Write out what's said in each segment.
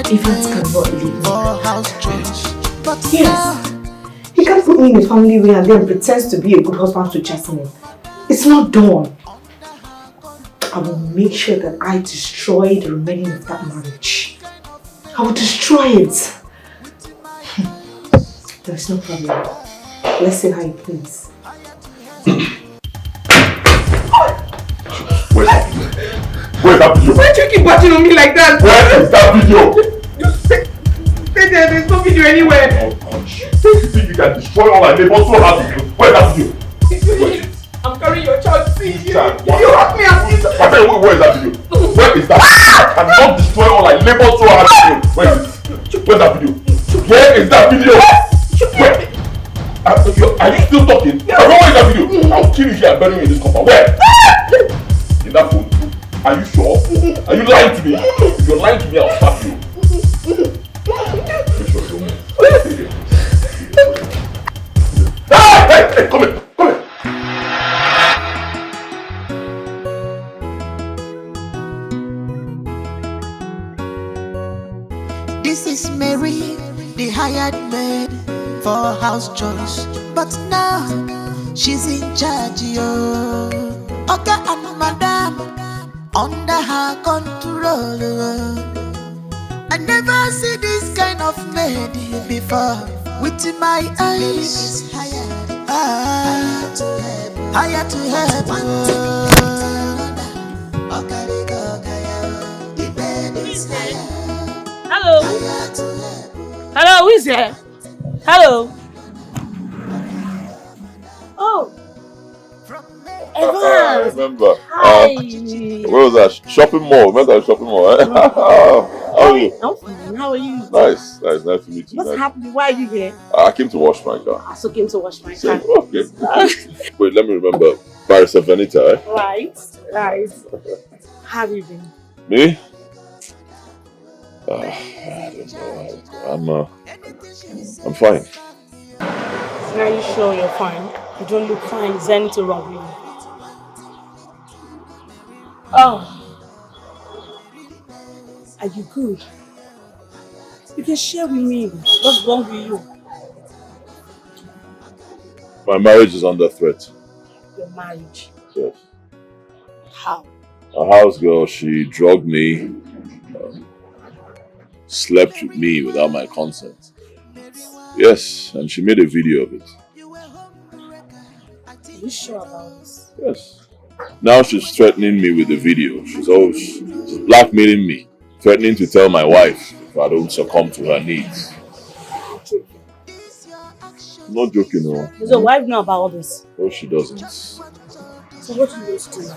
Evans cannot leave me like that. Yes. He can't put me in a family way and then pretends to be a good husband to Jasmine. It's not done. I will make sure that I destroy the remaining of that marriage. I will destroy it. There's no problem. Let's see how it plays. Where's that video? Why do you keep watching on me like that? Where is that video? You stay there, there's no video anywhere. Oh, you think you can destroy all I live? Also have video. Where's that video? I'm carrying your child to see you. You hurt me up. I tell you, where is that video? Where is that? I cannot destroy all I labor so hard. Where's that video? Where is that video? Where? Are you still talking? Where is that video? I'll kill you here and bury you in this compound. Where? In that phone? Are you sure? Are you lying to me? If you're lying to me, I'll slap you. Make sure you don't move. Hey, come here. This is Mary, the hired maid for house chores, but now she's in charge, yo. Okay, and madam under her control. I never see this kind of maid before with my eyes. Hired to help. Hello. Hello, who is there? Hello. Oh. I remember. Hi. Where was that? Shopping mall. Remember that shopping mall? Eh? How are you? I'm fine. How are you? Nice to meet you. What's happening? Why are you here? I came to wash my car. I also came to wash my car. Okay. Wait, let me remember. Barrister Venita, eh? Right. How have you been? Me? I don't know. I'm fine. Are you sure you're fine? You don't look fine. Is there anything wrong with you? Oh. Are you good? You can share with me. What's wrong with you? My marriage is under threat. Your marriage? Yes. How? A house girl, she drugged me, slept with me without my consent. Yes, and she made a video of it. Are you sure about this? Yes. Now she's threatening me with the video. She's blackmailing me, threatening to tell my wife if I don't succumb to her needs. I'm not joking, no. Does your wife know about all this? No, she doesn't. So what do you do?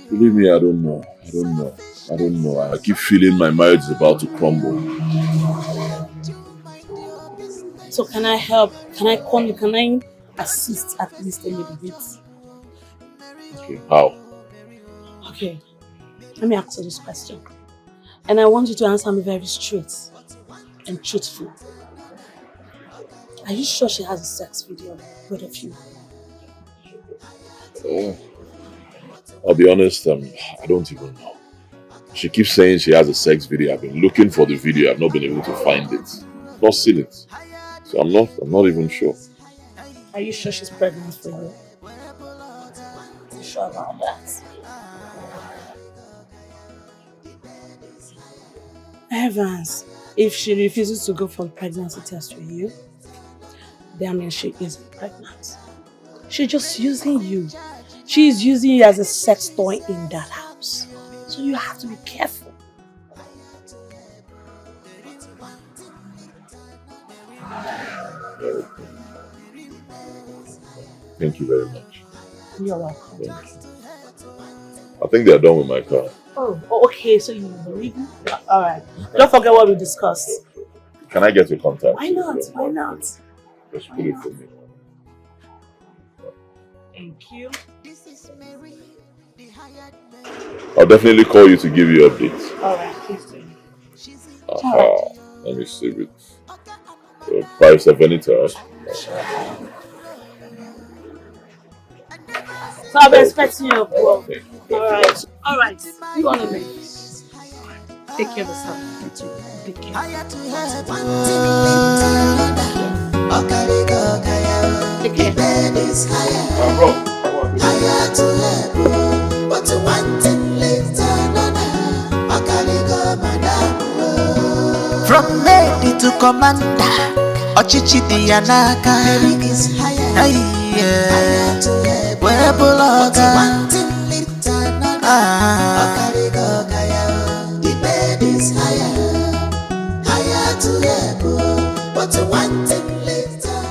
Believe me, I don't know. I keep feeling my marriage is about to crumble. So can I help? Can I come? Can I assist at least a little bit? Okay, how? Okay, let me ask you this question. And I want you to answer me very straight and truthful. Are you sure she has a sex video of both of you? Oh. I'll be honest, I don't even know. She keeps saying she has a sex video. I've been looking for the video. I've not been able to find it. Not seen it. So I'm not even sure. Are you sure she's pregnant for you? Are you sure about that? Evans, if she refuses to go for the pregnancy test with you, that means she isn't pregnant. She's just using you. She's using you as a sex toy in that house. So you have to be careful. Thank you very much. You're welcome. Thank you. I think they're done with my car. Oh, okay, so you believe me? Alright. Don't forget what we discussed. Can I get your contact? Why not? Why not? Just put it for me. Thank you. I'll definitely call you to give you updates. Alright, please do. Let me see with Paris Venita. So I'll be expecting your call. Alright. You want to make Take care of yourself. Take care. Take care. Bro. From Maid to commander, Ochichi Dianaka is higher. Where Bulaga, the bed is higher to level, but one thing later,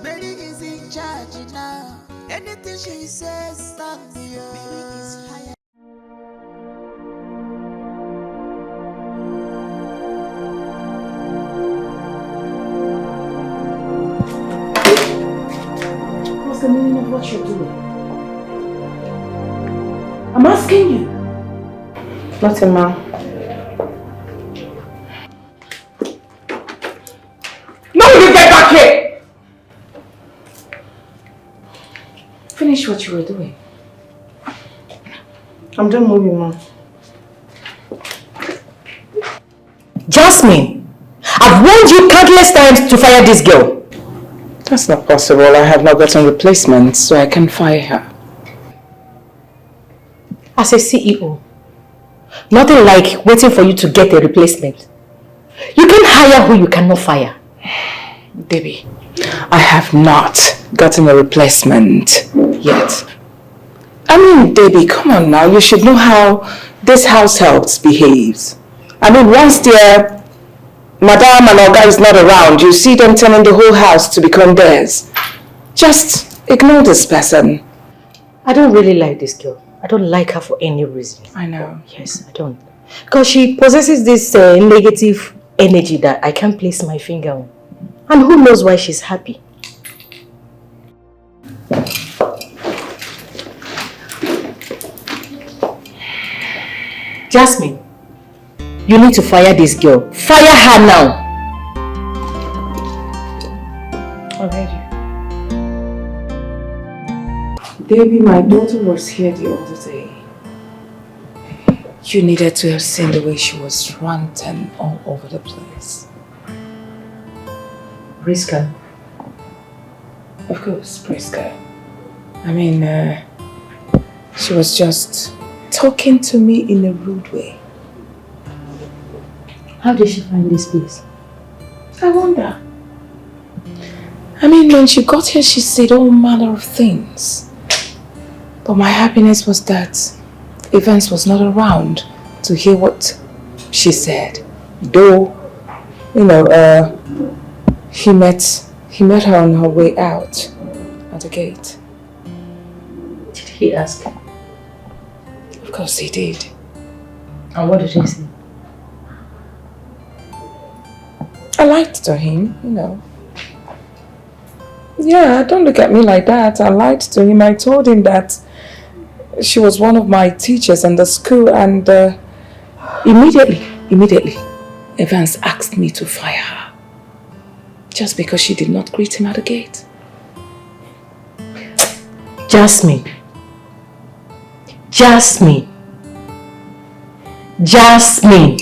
Maid is in charge now. Anything she says, something is higher. What's the meaning of what you're doing? I'm asking you. Nothing, ma. No, you get back here! Finish what you were doing. I'm done moving, ma. Jasmine, I've warned you countless times to fire this girl. That's not possible. I have not gotten replacements, so I can fire her. As a CEO, nothing like waiting for you to get a replacement. You can hire who you cannot fire. Debbie, I have not gotten a replacement yet. I mean, Debbie, come on now. You should know how this house helps behaves. I mean, once their Madame and Olga is not around, you see them turning the whole house to become theirs. Just ignore this person. I don't really like this girl. I don't like her for any reason. I know. Yes, I don't. Because she possesses this negative energy that I can't place my finger on. And who knows why she's happy. Jasmine, you need to fire this girl. Fire her now. Already. Debbie, my daughter was here the other day. You needed to have seen the way she was ranting all over the place. Priska. Of course, Priska. I mean, she was just talking to me in a rude way. How did she find this place? I wonder. I mean, when she got here, she said all manner of things. But my happiness was that Evans was not around to hear what she said. Though, you know, he met her on her way out at the gate. Did he ask? Of course he did. And what did he say? I lied to him, you know. Yeah, don't look at me like that. I lied to him. I told him that she was one of my teachers in the school, and immediately, Evans asked me to fire her. Just because she did not greet him at the gate. Jasmine. Jasmine. Jasmine.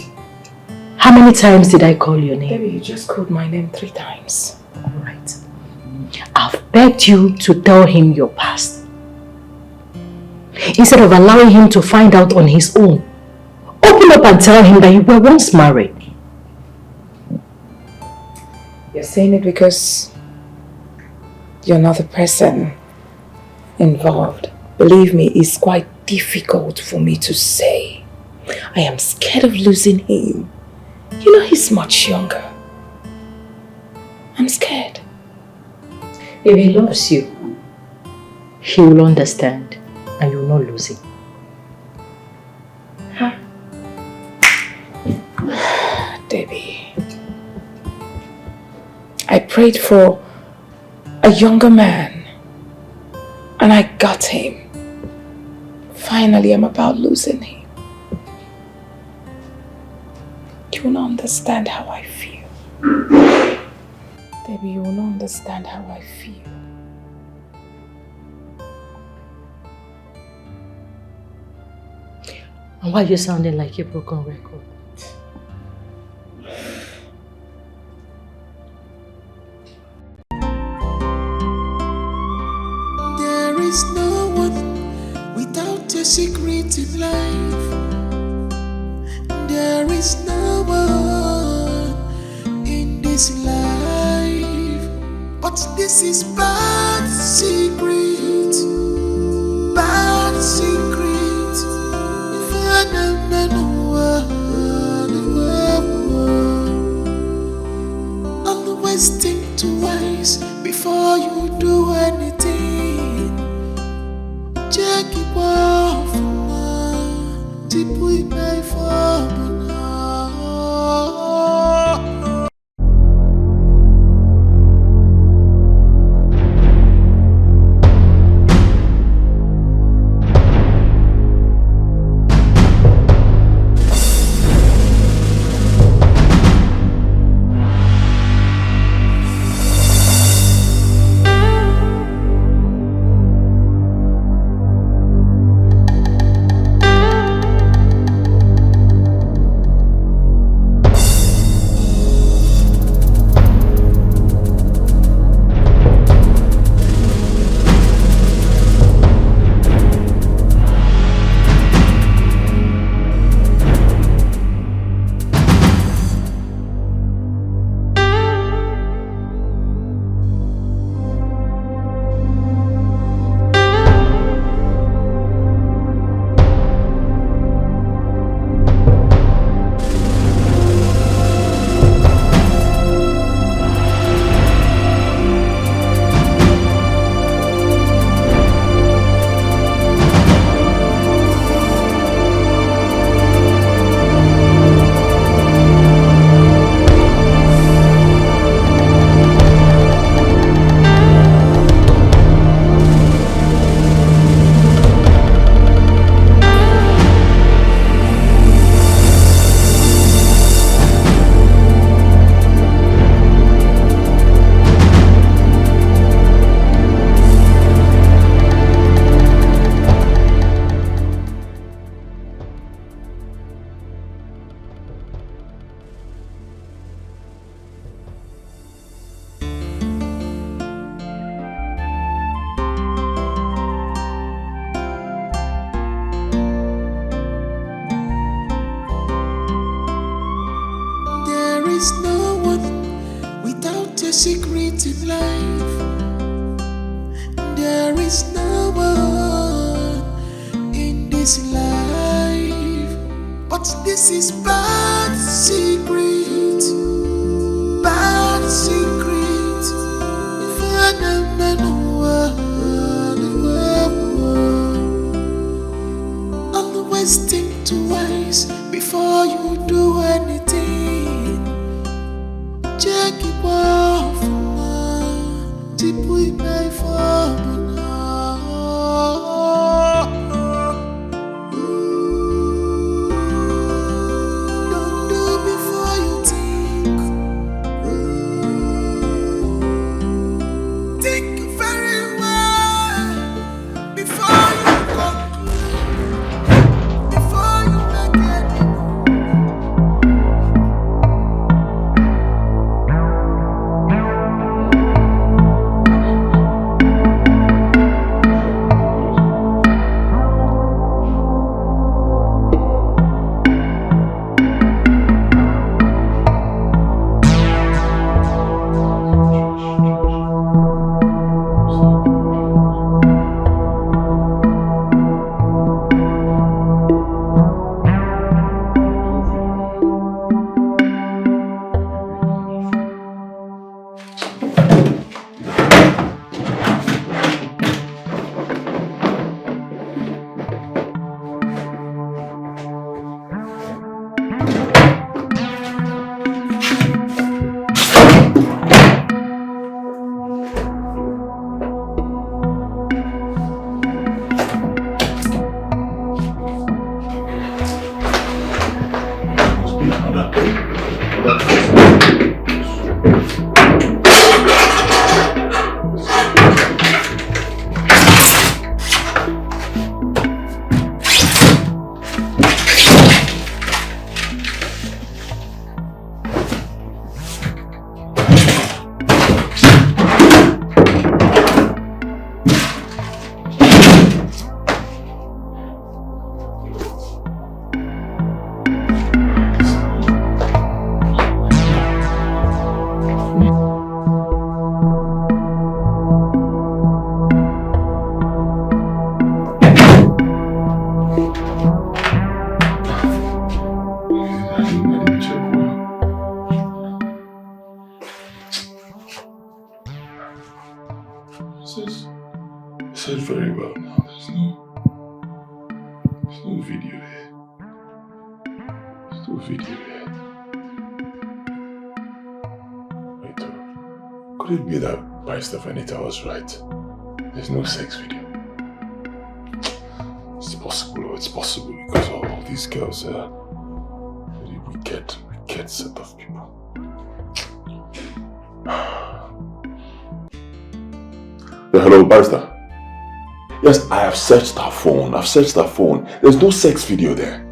How many times did I call your name? Baby, you just called my name 3 times. Alright. I've begged you to tell him your past. Instead of allowing him to find out on his own. Open up and tell him that you were once married. You're saying it because you're not the person involved. Believe me, it's quite difficult for me to say. I am scared of losing him. You know, he's much younger. I'm scared. If he loves you, he will understand and you will not lose him. Huh? Debbie, I prayed for a younger man and I got him. Finally, I'm about losing him. You will not understand how I feel. Debbie, you will not understand how I feel. And why are you sounding like a broken record? There is no one without a secret in life. There is no one in this life. But this is bad secret. Bad secret. Always think twice before you do anything. Check it off, tip with my phone. secret in life. There is no one in this life, but this is bad secret, bad secret. Always think twice before you do anything. Check it off, tip with my phone. Don't do before you think. Think very well before you conclude, before you make any move. said very well now. There's no video here. There's no video here. Wait, could it be that Barrister Venita was right? There's no sex video. It's possible because all these girls are very wicked set of people. Hello, Barrister. Yes, I have searched her phone. There's no sex video there.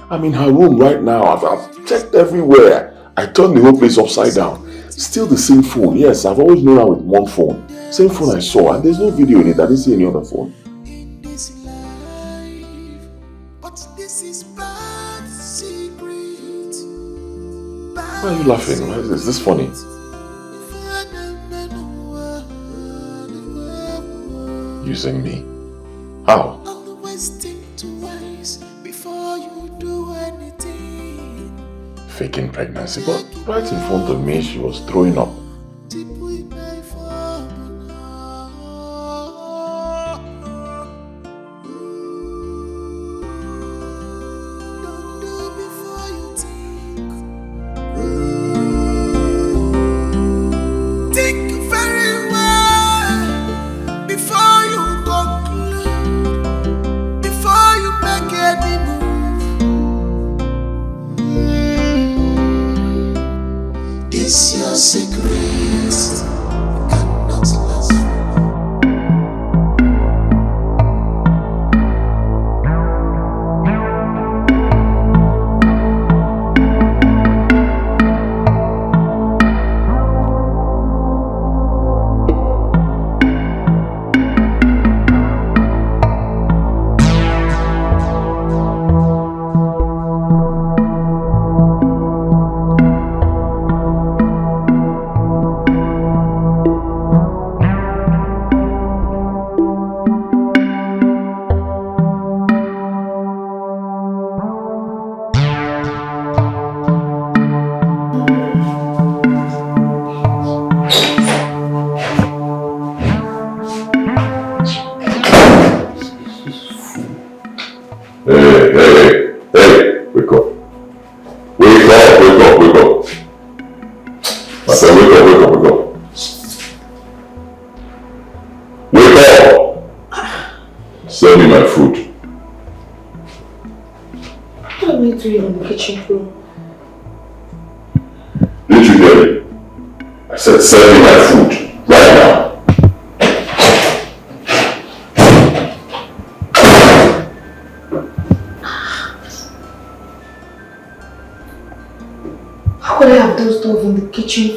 I'm in her room right now. I've checked everywhere. I turned the whole place upside down. Still the same phone. Yes, I've always known her with one phone. Same phone I saw, and there's no video in it. I didn't see any other phone. Why are you laughing? Is this funny? Using me? How? Faking pregnancy, but right in front of me she was throwing up.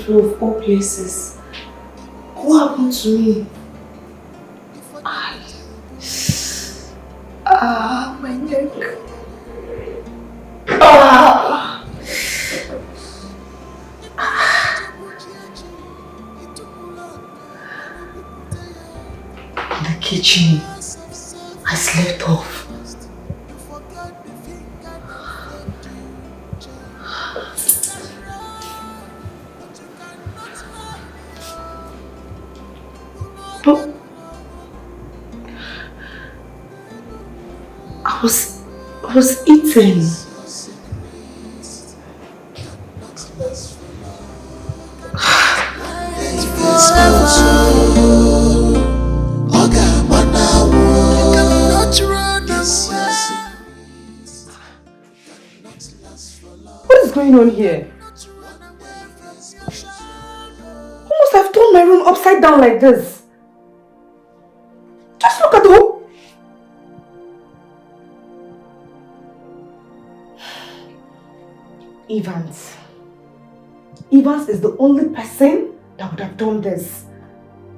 Of all places. What happened to me? My neck. The kitchen. I slept off. I was eating. What is going on here? Who must have turned my room upside down like this? Just look at the whole... Evans is the only person that would have done this.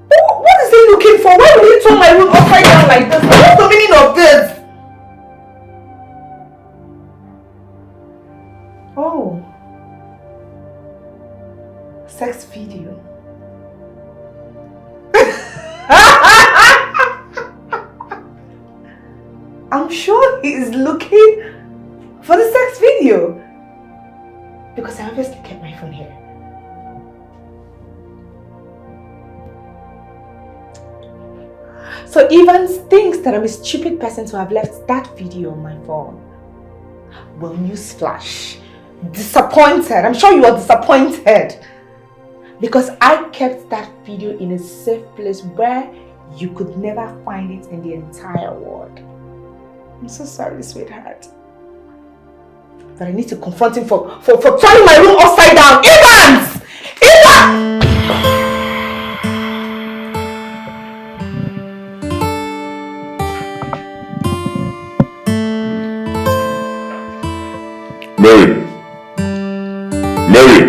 What is he looking for? Why would he turn my room upside down like this? What's the meaning of this? Oh. Sex video. I'm sure he is looking for the sex video. Because I obviously kept my phone here. So Evans thinks that I'm a stupid person to have left that video on my phone. Well, newsflash. Disappointed. I'm sure you are disappointed. Because I kept that video in a safe place where you could never find it in the entire world. I'm so sorry, sweetheart. But I need to confront him for turning my room upside down. Evans! Evans! Mary! Mary!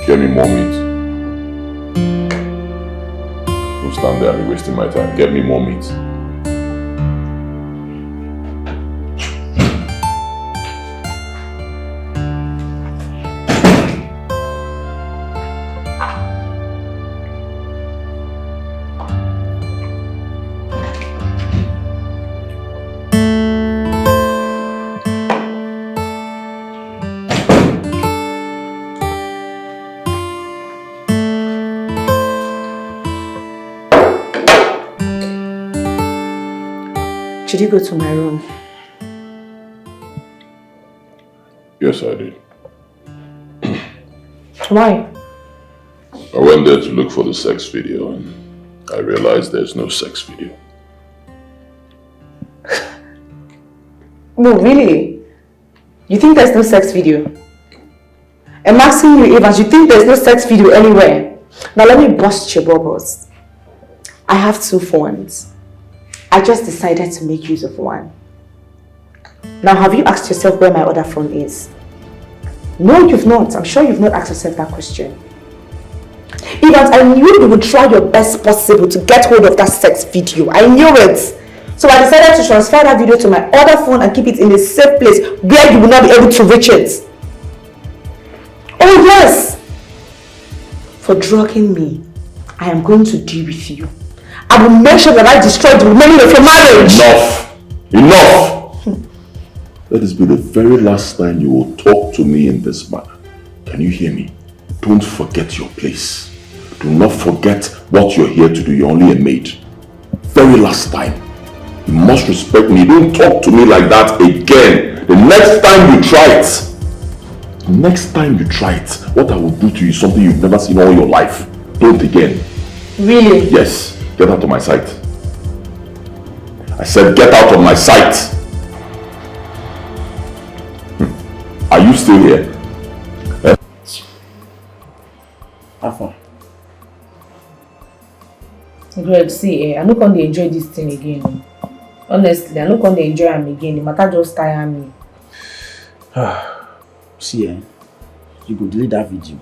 Get me more meat. Don't stand there and be wasting my time. Get me more meat. Did you go to my room? Yes, I did. Why? I went there to look for the sex video and I realized there's no sex video. No, really? You think there's no sex video? I'm asking you, Evans, you think there's no sex video anywhere? Now let me bust your bubbles. I have 2 phones. I just decided to make use of one. Now, have you asked yourself where my other phone is? No, you've not. I'm sure you've not asked yourself that question. Evans, I knew you would try your best possible to get hold of that sex video. I knew it. So I decided to transfer that video to my other phone and keep it in a safe place where you will not be able to reach it. Oh yes! For drugging me, I am going to deal with you. I will make sure that I destroy the remaining of your marriage. Enough! Enough! Let this be the very last time you will talk to me in this manner. Can you hear me? Don't forget your place. Do not forget what you're here to do. You're only a maid. Very last time. You must respect me. Don't talk to me like that again. The next time you try it. Next time you try it, what I will do to you is something you've never seen all your life. Don't again. Really? Yes. Get out of my sight. I said get out of my sight. Are you still here? Eh? Alpha. Greg, see, I'm not going to enjoy this thing again. Honestly, I'm not going to enjoy them again. The matter just tire me. See, you go delete that video.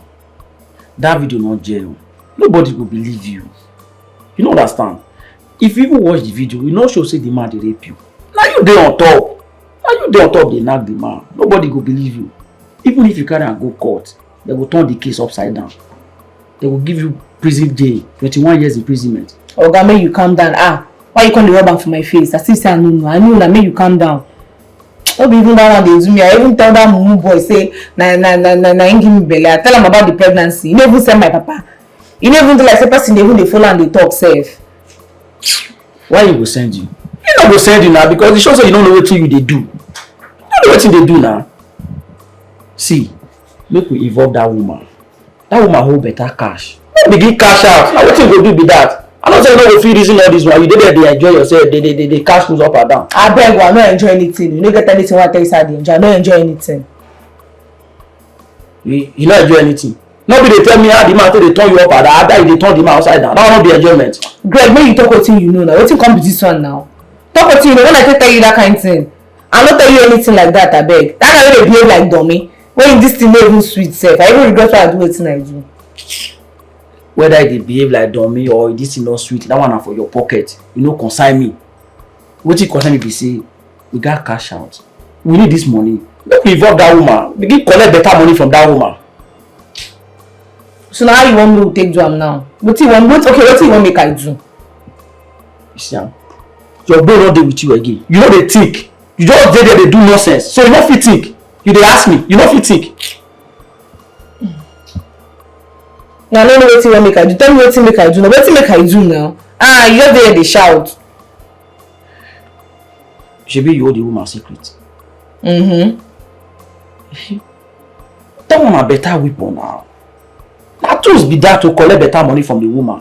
That video not jail. Nobody will believe you. You don't understand. If you even watch the video, you know show say the man they rape you. Now you there on top. Now you there on top, they knock the man. Nobody will believe you. Even if you carry and go court, they will turn the case upside down. They will give you prison jail, 21 years imprisonment. Oga, may you calm down. Why you come the rub for my face? I still say I know that may you calm down. Don't be even that one they do me. I even tell that mumu boy say na give me belly. I tell him about the pregnancy. You never even send my papa. You never even do like say person they even they follow and they talk safe. Why you go send you? You not go send you now because it shows that you don't know what you they do. You don't know what they do now. See, make we involve that woman. That woman hold better cash. Don't begin cash out. Now what you go do with that? I'm not saying you don't feel reason all this one. You did there, they enjoy yourself. They cash goes up and down. I beg you, I don't enjoy anything. You don't get anything what I tell you inside the enjoy. I don't enjoy anything. You don't enjoy anything. Nobody tell me how the man they turn you up and down. After they turn the man upside down. That will not be enjoyment. Greg, when you talk what you know now, what come with this one now? Talk what you know. When I tell you that kind of thing, I don't tell you anything like that. I beg. That kind of behave like dummy. When this thing not even sweet self, I even regret why I do anything I do. Whether they behave like dummy or this is not sweet, that one for your pocket. You know, consign me. What you concern me be say, we got cash out. We need this money. Make we involve that woman. We can collect better money from that woman. So now how you want me to take do am now? What you want make I do? You see, your brain not there with you again. You know they think. You just there they do nonsense. So you not fit think. You dey ask me, you no fit think. Now I don't know what make I do. Tell me what make I do now. What make I do now? Ah, you just there they shout. Shebi you hold the woman's secret. Mm-hmm. That one a better weapon now. That tools be that to collect better money from the woman.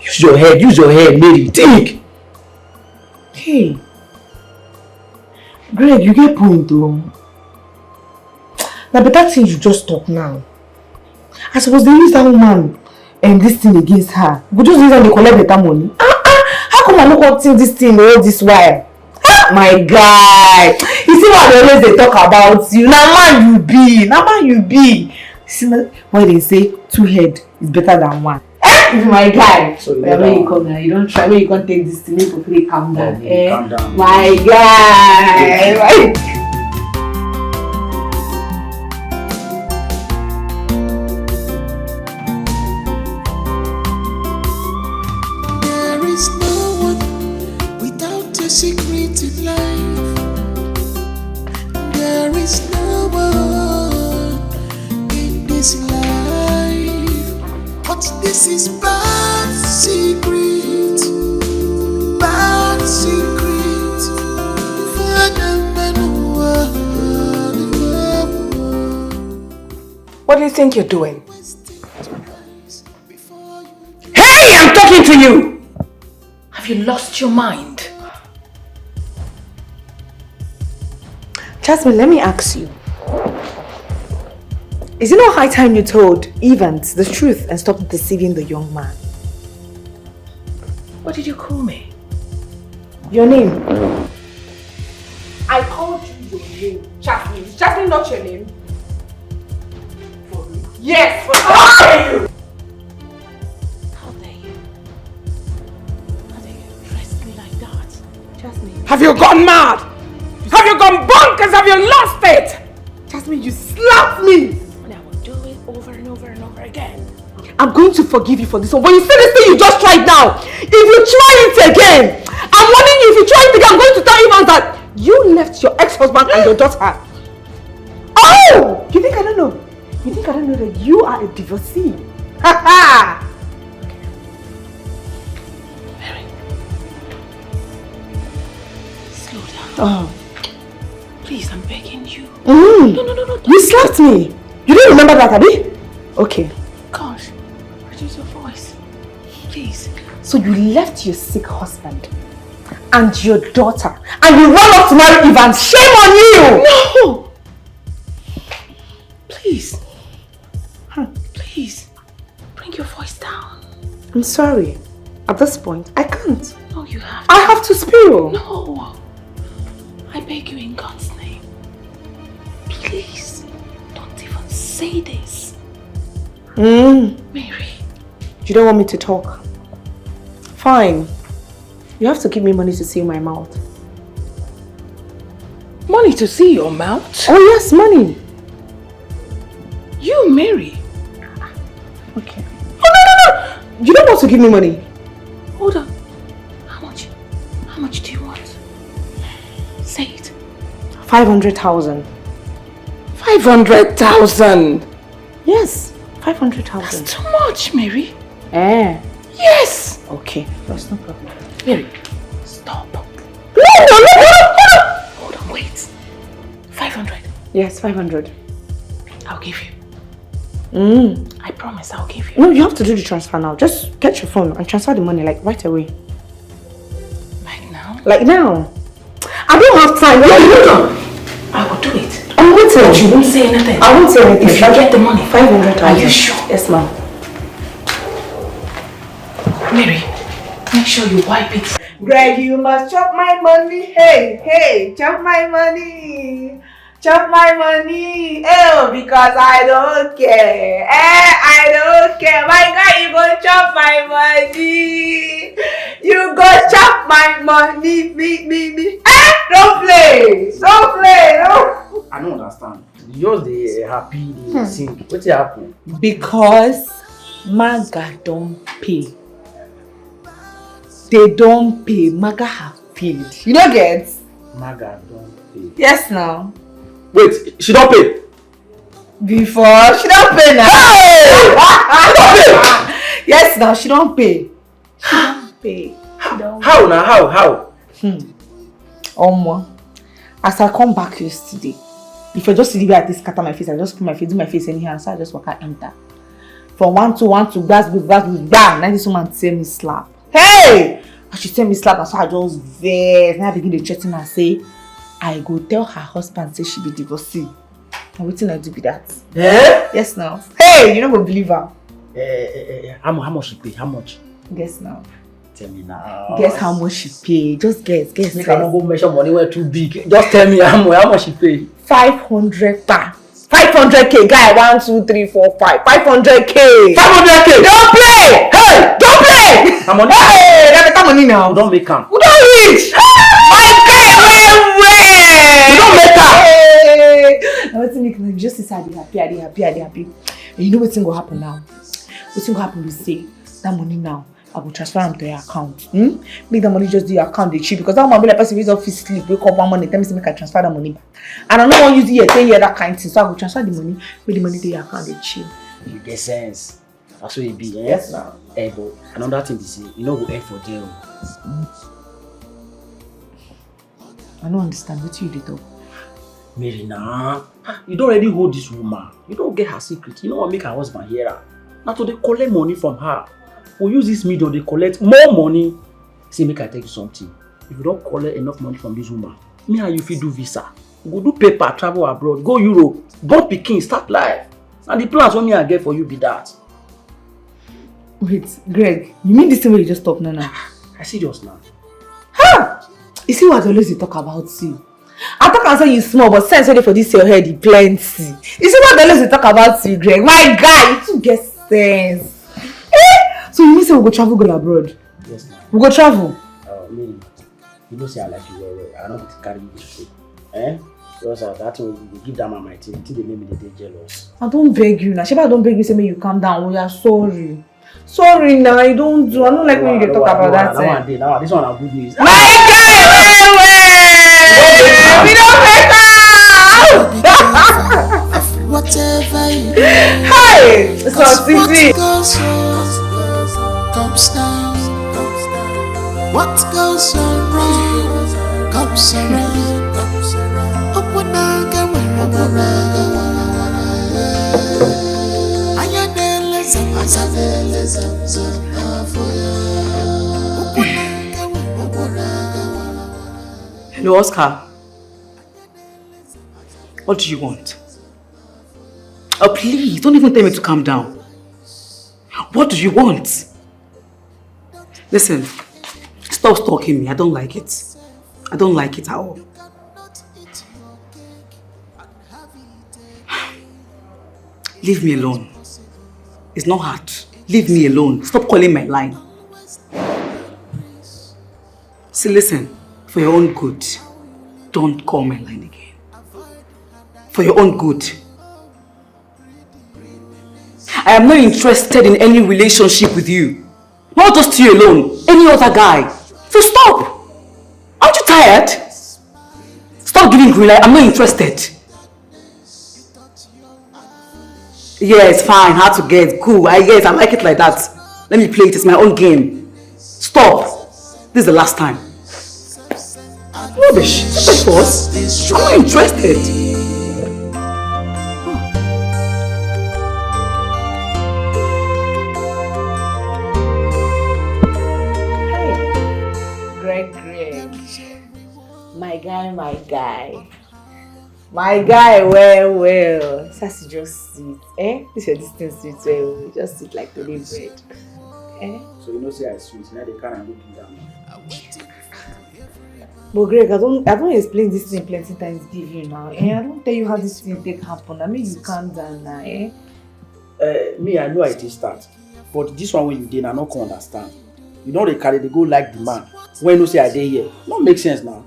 Use your head, Mary. Think. Hey. Greg, you get point though. Now better thing you just talk now. I suppose they use that woman and this thing against her. We just use her to collect better money. How come I no continue this thing all this while? My guy, you see what they always they talk about you. Now man you be. See why they say two head is better than one. My guy. So when you come now, you don't try. When you can't take this thing, you play calm down. Calm down. My guy. There is no one without a secret in life. There is no one in this life. But this is bad secret. Bad secret. What do you think you're doing? Hey, I'm talking to you. Have you lost your mind? Jasmine, let me ask you. Is it not high time you told Evans the truth and stopped deceiving the young man? What did you call me? Your name? I called you your name, Jasmine. Is Jasmine not your name? For me? Yes, for how dare you? How dare you? How dare you dress me like that? Jasmine. Have you gone mad? Have you gone bonkers? Have you lost it? Jasmine, you slapped me! And I will do it over and over and over again. I'm going to forgive you for this one. But you see this thing you just tried now. If you try it again, I'm warning you, if you try it again, I'm going to tell Evans that you left your ex-husband and your daughter. Oh! You think I don't know? You think I don't know that you are a divorcee? Ha ha! Mary. Slow down. Oh. Please, I'm begging you. Mm. No. You slapped me. You didn't remember that, Abby? Okay. Gosh, reduce your voice. Please. So you left your sick husband and your daughter and you run off to marry Evans. Shame on you! No! Please. Please. Bring your voice down. I'm sorry. At this point, I can't. No, you have I have to spill. No. I beg you in God's name. Please. Don't even say this. Mary. You don't want me to talk? Fine. You have to give me money to seal my mouth. Money to see your mouth? Oh yes, money. You, Mary. Okay. Oh no! You don't want to give me money. Hold on. How much do you want? Say it. 500,000. 500,000. Yes, 500,000. That's too much, Mary. Yes. Okay, that's no problem. Mary, stop. No. Hold on, wait. 500. Yes, 500. I'll give you. I promise I'll give you. No, you have to do the transfer now. Just get your phone and transfer the money like right away. Like now? Like now. I don't have time. No. I will do it. I'm waiting. But you won't say anything. I won't say anything. If you get the money. 500,000. Are you sure? Yes, ma'am. Mary, make sure you wipe it. Greg, you must chop my money. Hey, chop my money. Chop my money. Oh, because I don't care. I don't care. My God, you go chop my money. You go chop my money. Me. Don't play. No. I don't understand. Yours they happy, they sing. What's happen? Because Maga don't pay. They don't pay. Maga have paid. You don't get? Maga don't pay. Yes, now. Wait, she don't pay? Before? She don't pay now. Hey! She don't pay! Yes, now she don't pay. She don't pay. How now? How? As I come back yesterday, if I just leave it at this scatter my face, I just put my face, do my face anyhow, so I just walk out, enter. From 1 to 1 to bang, now this woman tell me slap. Hey! And she tell me slap, and so I just vex. Now I begin to threaten her, say, I go tell her husband, say she be divorcee. And waiting I do be that. Eh? Yes, now. Hey, you don't go believe her. How much she pay? How much? Guess now. Tell me now. Guess how much she pay. Just guess. Make I not go measure money where too big. Just tell me how much she pay. 500 pa. 500k, guy. 1, 2, 3, 4, 5. 500k. 500k. Don't play. Hey, don't play. How money? Hey, that's better money now. You don't make am. We don't reach. My guy, where? You don't make am. Hey. Now what's make me just say I dey happy. And you know what's going to happen now? What's going to happen? We say that money now. I will transfer them to your account. Make the money just do your account they cheap because that one be like person who is office sleep, wake up one morning, tell me say make I transfer the money back. And I don't want you to hear that kind of thing. So I will transfer the money, make the money to your account they cheap. You get sense. That's what it be, eh? Yes, now. Eh, but another thing to say, you know go air for jail. I don't understand what you did though. Mary, nah. You don't already hold this woman. You don't get her secret. You know what make her husband hear her. Now to they collect money from her. We use this medium, they collect more money. Say, make I tell you something. If you don't collect enough money from this woman, me and you fit do visa. Go do paper, travel abroad, go Europe, born pikin, start life. And the plans what me I get for you be that. Wait, Greg, you mean this thing where you just talk now? I serious now. Ha! You see what always you talk about you? I talk and say you small, but sense only for this your head, it plenty. You see what always you talk about you, Greg? My guy, you too get sense. So you mean say we go travel, go abroad? Yes, ma'am. We go travel? Me, you know say I like you well. I don't need to carry you this way. Eh? Because that way you give that man my thing. Until they make me they jealous. I don't beg you now. Sheba don't beg you say make you calm down. We are sorry. Sorry now, I don't do. I don't like when you talk about that. Now this one are good news. My guy, we don't make up. Whatever you do, Hey, so TV. Comes down. What goes on wrong comes around. Open up, go I am Hello, Oscar. What do you want? Oh, please, don't even tell me to calm down. What do you want? Listen, stop stalking me. I don't like it. I don't like it at all. Leave me alone. It's not hard. Leave me alone. Stop calling my line. See, listen, for your own good, don't call my line again. For your own good. I am not interested in any relationship with you. Not just you alone, any other guy. So stop. Aren't you tired? Stop giving green light. I'm not interested. Yeah, it's fine. Hard to get. Cool. I like it like that. Let me play it. It's my own game. Stop. This is the last time. Rubbish. Stop it, boss. I'm not interested. My guy, well. Sassy just sit. This your distance sweet, well. Just sit like the bread. So you know say I sweet, now they can't look down. But Greg, I don't explain this thing plenty times give you now. I don't tell you how this thing take happen. I mean you calm down now, Me, I know I did start. But this one when you did, I not can understand. You know they carry, they go like the man. When you say I did here, not make sense now.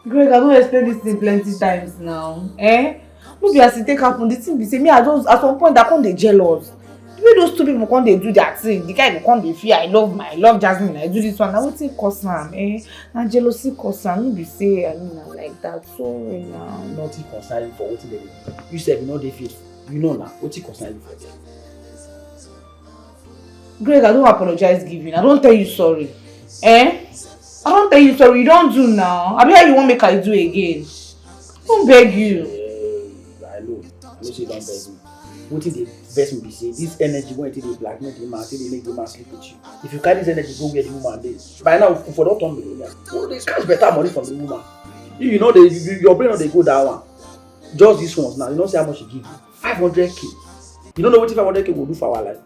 Greg, I don't explain this thing plenty times now. Maybe as it take happen, this thing be say me, I don't at some point I can't be jealous. The When those two people come, they do that thing. The guy will come, they fear. I love Jasmine. I do this one. Now what's it cause am? And jealousy cause am. No be say I mean I'm like that. Sorry now. Nothing concern you for what they do. You said you know they faithful. You know now. What's it concern you for them? Greg, I don't apologize giving. I don't tell you sorry. I don't tell you sorry. You don't do now. I be how you won't make I do again. Don't beg you. I know. I know say don't beg me. What is the best will be say? This energy when they blackmail the man, they make the man sleep with you. If you carry this energy, go where the woman is. By now, for don't turn millionaire. Oh, they catch better money from the woman. You know your brain they go that one. Just this ones now. You know say how much you give you? 500k. You don't know what 500k will do for our life.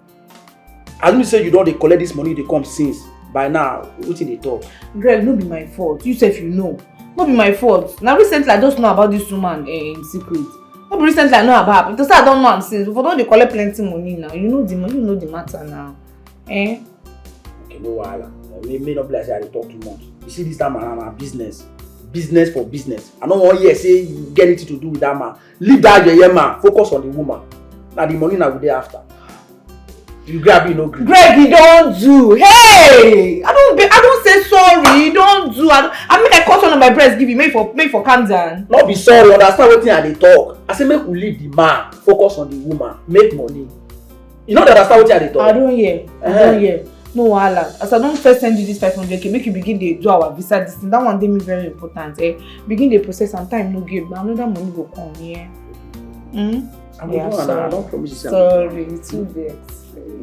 As me say you don't they collect this money, they come since. By now, what they talk? Greg, no be my fault. You say if you know. No be my fault. Now recently I just know about this woman in secret. No be recently I know about her. Because I don't know am since. If I don't they collect plenty money now. You know the money, you know the matter now. Okay, no wahala. May not be like say I talk too much. You see this time around business. Business for business. I don't want to say you get anything to do with that man. Leave that your man. Focus on the woman. Now the money now will be after. You grab it, no grip. Greg, you don't do. Hey! I don't say sorry. You don't do. I make a cut one of my breast, give you. Make for calm down. Not be sorry. Understand what they talk. I say make we leave the man. Focus on the woman. Make money. You know that understand what they talk. I don't hear. I don't hear. No wahala. As I don't first send you this 500k, make you begin to do our visa. This thing. That one dey me very important. Begin the process. Sometime no give, but another money go come here. Yeah, sorry. I don't promise you. Sorry, it's too bad.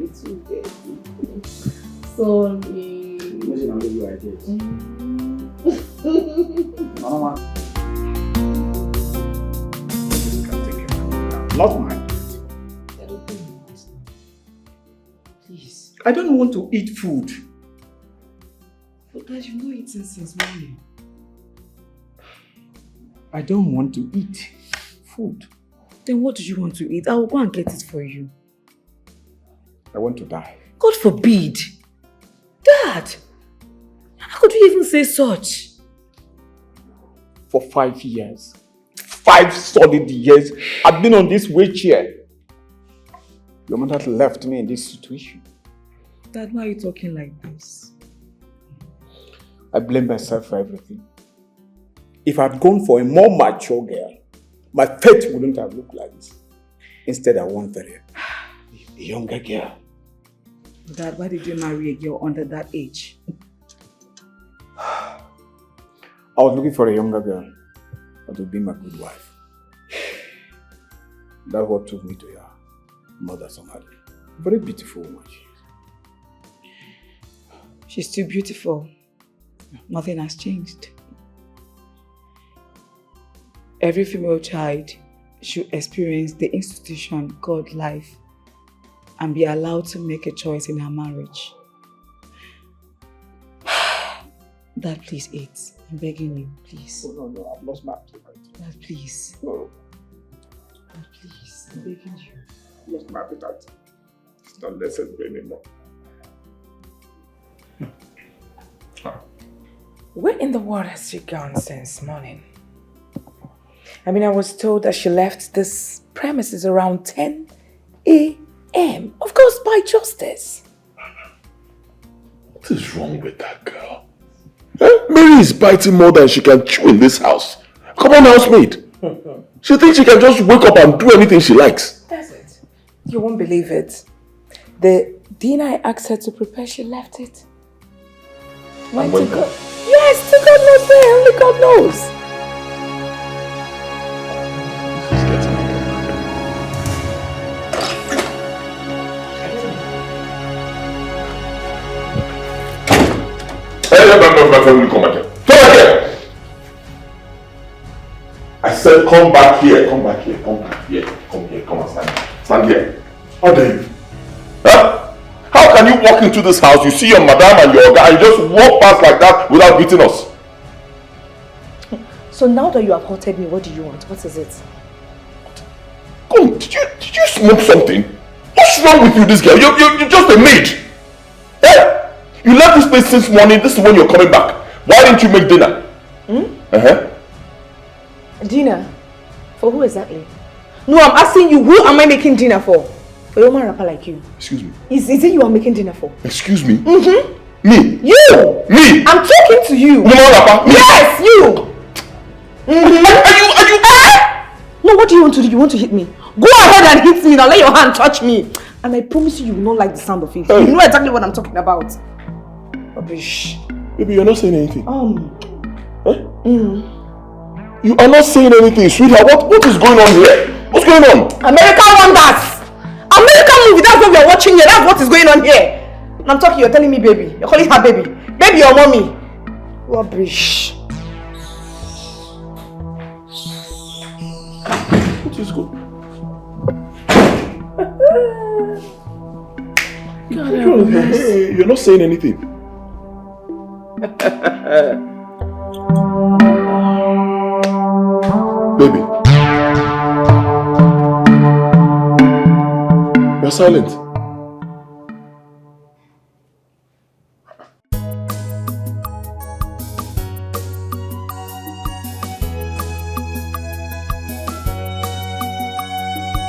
It's too bad. Sorry. Imagine I'll give you ideas. Not mine. Please. I don't want to eat food. But guys, you've not eaten since morning. I don't want to eat food. Then what do you want to eat? I will go and get it for you. I want to die. God forbid. Dad! How could you even say such? For 5 years. 5 solid years. I've been on this wheelchair. Your mother left me in this situation. Dad, why are you talking like this? I blame myself for everything. If I'd gone for a more mature girl, my fate wouldn't have looked like this. Instead, I wanted a younger girl. Dad, why did you marry a girl under that age? I was looking for a younger girl that would be my good wife. That's what took me to your mother, somebody. Very beautiful woman she is. She's still beautiful. Nothing has changed. Every female child should experience the institution called life and be allowed to make a choice in her marriage. Dad, please eat. I'm begging you, please. Oh, no, I've lost my appetite. Dad, please. No. Dad, please. I'm begging you. I've lost my appetite. It's not necessary anymore. Where in the world has she gone since morning? I mean, I was told that she left this premises around 10 a.m. Of course, by justice. What is wrong with that girl? Mary is biting more than she can chew in this house. Come on, housemaid. She thinks she can just wake up and do anything she likes. That's it. You won't believe it. The dinner I asked her to prepare, she left it. Went to God. Yes, to God knows where. Only God knows. I said, come back here, come back here, come back here, come here, come and stand. Stand here. How dare you? Huh? How can you walk into this house, you see your madam and your guy, and you just walk past like that without greeting us? So now that you have hurted me, what do you want? What is it? Come, did you smoke something? What's wrong with you, this girl? You're just a maid. Eh? You left this place since morning, this is when you're coming back. Why didn't you make dinner? Dinner? For who exactly? No, I'm asking you, who am I making dinner for? For a woman rapper like you. Excuse me. Is it you are making dinner for? Excuse me? Mm-hmm. Me? You! Me? I'm talking to you. Woman rapper? Me? Yes, you! Mm-hmm. Are you? No, what do you want to do? You want to hit me? Go ahead and hit me now. Let your hand touch me. And I promise you, you will not like the sound of it. You know exactly what I'm talking about. Rubbish. Baby, you're not saying anything. Huh? You are not saying anything, sweetheart. What is going on here? What's going on? American Wonders! American movie, that's what we are watching here. That's what is going on here. And I'm talking, you're telling me baby. You're calling her baby. Baby or mommy? Rubbish. What is going on? You're not saying anything. Baby. You're silent.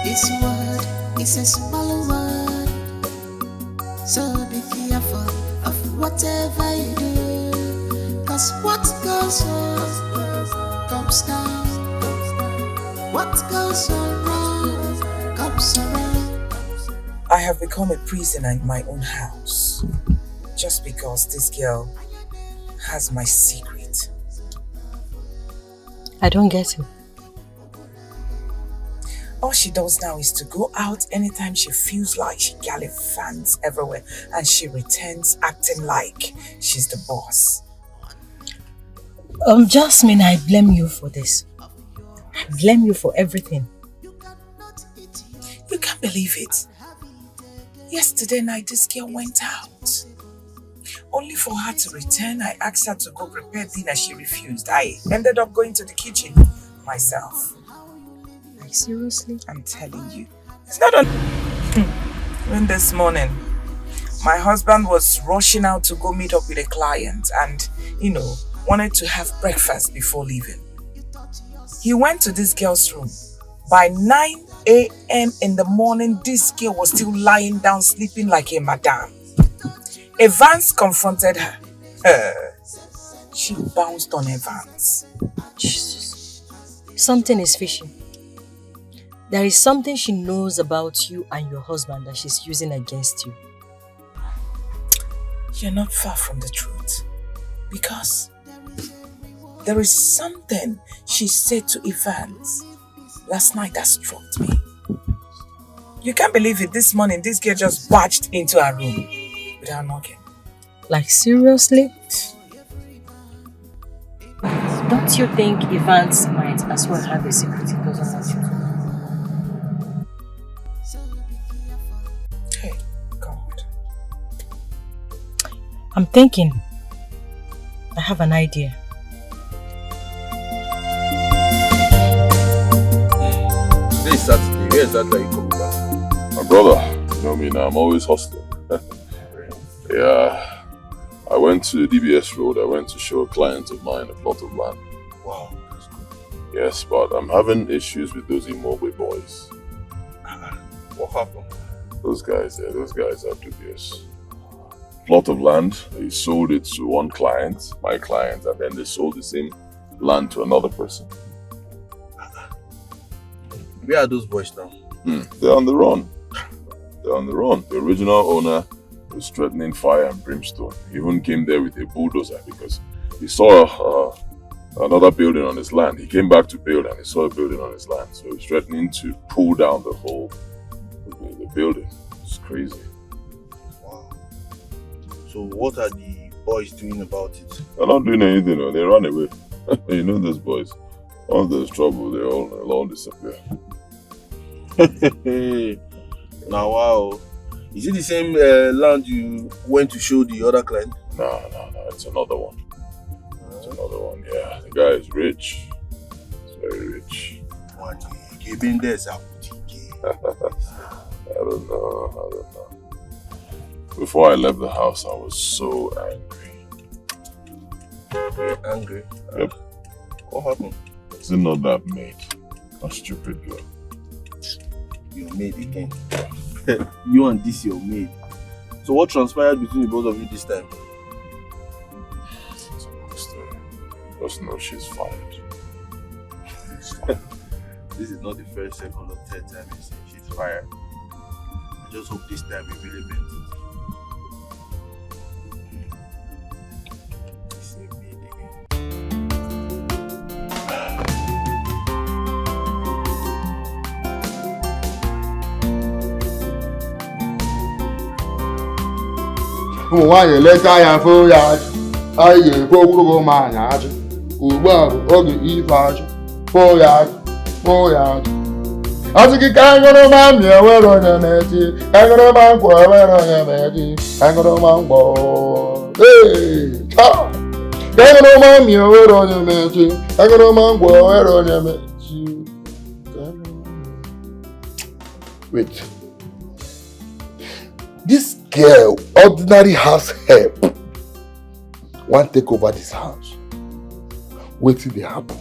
This word is a small word, so be careful of whatever you do, 'cause what goes up comes down, what goes around comes around. I have become a prisoner in my own house just because this girl has my secret. I don't get it. All she does now is to go out anytime she feels like she gallivants everywhere, and she returns acting like she's the boss. Jasmine, I blame you for this. I blame you for everything. You can't believe it. Yesterday night, this girl went out. Only for her to return, I asked her to go prepare dinner. She refused. I ended up going to the kitchen myself. Like, seriously? I'm telling you. It's not on. When this morning, my husband was rushing out to go meet up with a client and, wanted to have breakfast before leaving. He went to this girl's room. By 9 a.m. in the morning, this girl was still lying down sleeping like a madam. Evans confronted her. She bounced on Evans. Jesus. Something is fishy. There is something she knows about you and your husband that she's using against you. You're not far from the truth. Because there is something she said to Evans last night that struck me. You can't believe it. This morning, this girl just barged into her room without knocking. Like, seriously? Don't you think Evans might as well have a secret he doesn't want you to know? Hey, God. I'm thinking. I have an idea. Today is Saturday. Where exactly are you coming back? My brother, you know me now, I'm always hustling. Yeah. I went to the DBS road. I went to show a client of mine a plot of land. Wow, that's good. Yes, but I'm having issues with those Imogwe boys. What happened? Those guys are dubious. Plot of land, they sold it to one client, my client, and then they sold the same land to another person. Where are those boys now? They're on the run. The original owner was threatening fire and brimstone. He even came there with a bulldozer because he saw another building on his land. He came back to build and he saw a building on his land. So he's threatening to pull down the whole the building. It's crazy. Wow. So what are the boys doing about it? They're not doing anything. They run away. You know those boys. Once there's trouble, they'll all disappear. Now, wow. Is it the same land you went to show the other client? No. It's another one. Yeah. The guy is rich. He's very rich. What? You've been there, sir. I don't know. Before I left the house, I was so angry. Angry? Yep. What happened? Is it not that Maid? A stupid girl. You made again. You and this your maid. So what transpired between the both of you this time? It's a long story. Just know she's fired. She's fired. This is not the first, second, or third time she's fired. I just hope this time we really meant it. It's a maid again. ụmụ nwaanyị leta ya foo ya ajụ anyị ga-ekwu ogologo ma anyị ajụ ugbu a bụ oge ife ajụ foo ya ajụ foo ya ajụ asị gị ka aṅụrụma mmiri enwere onye na-eti aṅụrụma nkwụ enwere onye na-eti aṅụrụma mgbọ ka aṅụrụma mmiri enwere onye na-eti aṅụrụma nkwụ enwere onye na-eti. Wait. This girl, ordinary house help, want take over this house. Wait till they happen.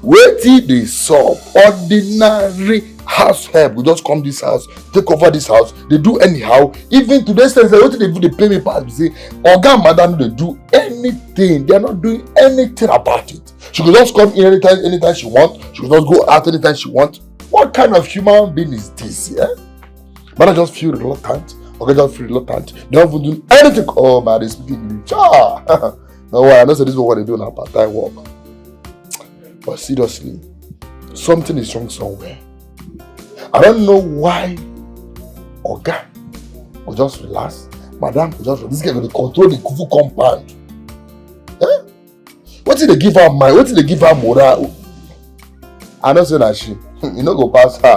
Wait till they solve. Ordinary house help will just come this house, take over this house. They do anyhow. Even to the extent that what they do, they pay me pass. They say, Oga Madam, they do anything. They are not doing anything about it. She could just come in anytime she wants. She could just go out anytime she wants. What kind of human being is this? Yeah. But I just feel reluctant. Okay, just feel reluctant. They don't even do anything. Oh man, they speak English. No way, I know so this is what they do now, part-time work. But seriously, something is wrong somewhere. I don't know why Oga will just relax. Madam will just relax. This guy will control the Kufu compound. Eh? What did they give her mind? What did they give her morale? I know say that she, you know, go pass her.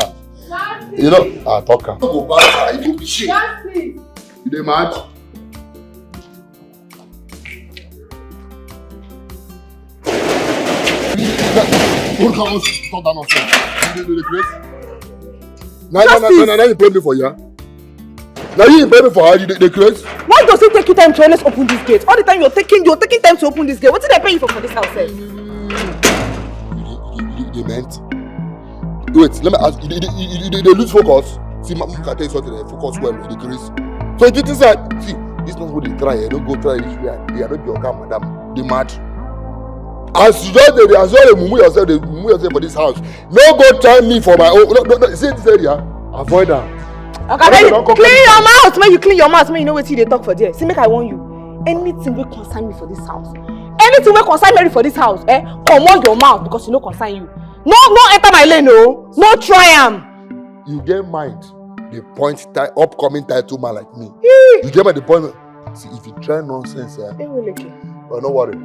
You know, talk her. Go pass her. You be shit. You dey mad? Don't come on, stop that nonsense. You do the craze? Now you pay me for ya. Now you pay me for her. You the craze? Why does it take you time to always open this gate? All the time you're taking time to open this gate. What did I pay you for this house? You meant? Wait, let me ask you. They lose focus. See, I can tell you something. Focus well with the craze. So if it is that, see, this is not what they try. Don't go try this way. They are not your car, madam. They mad. As you just remove yourself for this house. No go try me for my own. No. See this area. Avoid her. Okay, clean your mouth. When you clean your mouth, when you know what they talk for there. See, make I warn you. Anything will concern me for this house. Anything will concern Mary for this house. Come on your mouth because you know concern you. No enter my lane, no. No try am. You get mind. The point upcoming title man like me. You get my the point. See, if you try nonsense, well, don't worry.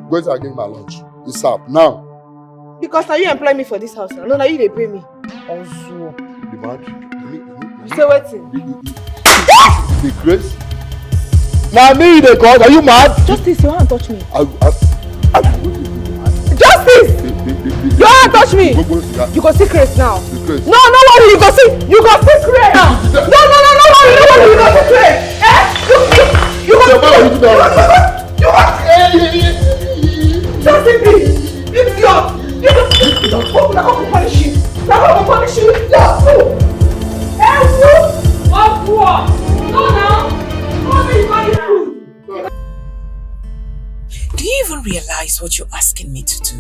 Go inside and give me my lunch. It's up now. Because now you employ me for this house. No, now you they pay me. Also. The mad. You say what? The grace. Now me they call. Are you mad? Justice, you want to touch me? Justice! You want to touch me? You go secret now. No worry, you go secret now. No worry, you go secret. You go just leave me. Idiot. You don't open. I'm going to punish you. Yeah. Do you even realize what you're asking me to do?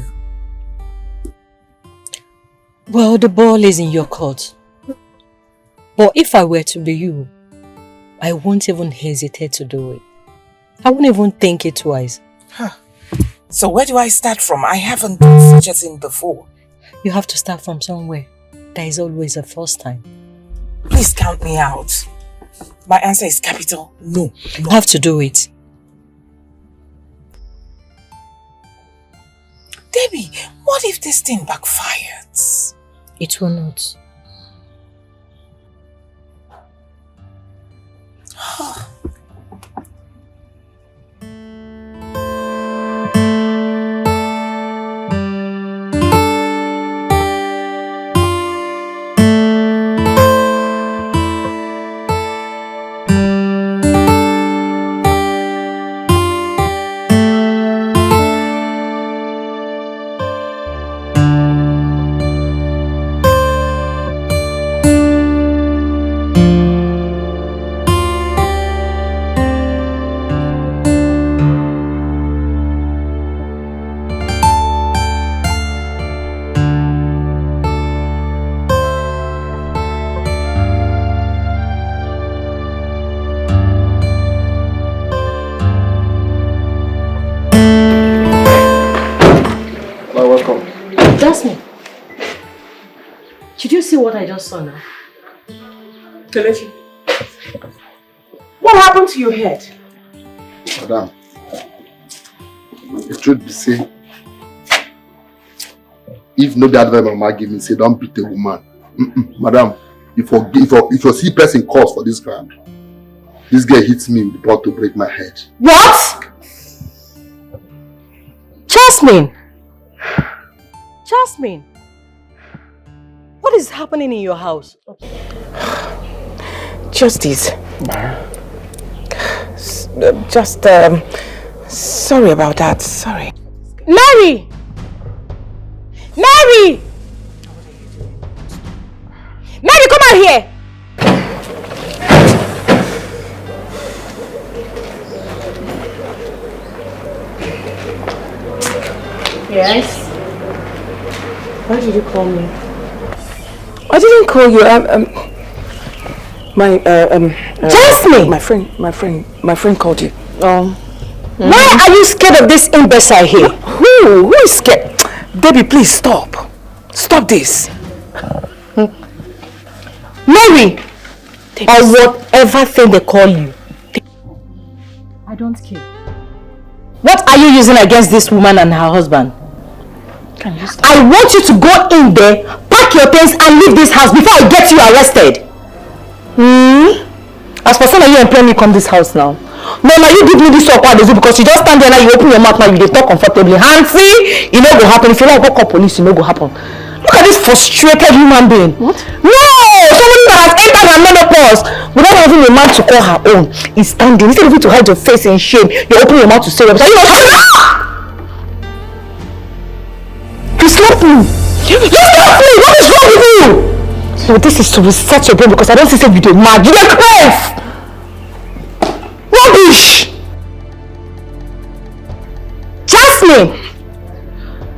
Well, the ball is in your court. But if I were to be you, I won't even hesitate to do it. I won't even think it twice. So where do I start from? I haven't done such a thing before. You have to start from somewhere. There is always a first time. Please count me out. My answer is capital no. You have to do it. Debbie, what if this thing backfires? It will not. Jasmine, did you see what I just saw now? Kelechi, what happened to your head? Madam, the truth be say, if no be advice my mama give me, say don't beat a woman. Madam, if you see person cause for this crime, this girl hits me with the ball to break my head. What? Jasmine! Jasmine! What is happening in your house? Just this. Sorry about that. Sorry. Mary! Mary! Mary, come out here! Yes? Why did you call me? I didn't call you. Jasmine! My friend called you. Why are you scared of this imbecile here? Who is scared? Baby, please stop. Stop this. Mary! Or whatever thing they call you. I don't care. What are you using against this woman and her husband? I want you to go in there, pack your things and leave this house before I get you arrested. As for son, are you employing me come this house now? No, now you give me this awkward because you just stand there now, you open your mouth now, you talk comfortably. And free, it no go happen. If you like go call police, it no go happen. Look at this frustrated human being. What? No! Somebody that has entered her menopause without having a man to call her own is standing. Instead of you to hide your face in shame, you open your mouth to say, you know, you slapped me! You slapped me! What is wrong with you? So this is to reset your brain because I don't see say you dey mad. You dey crave! Rubbish! Jasmine!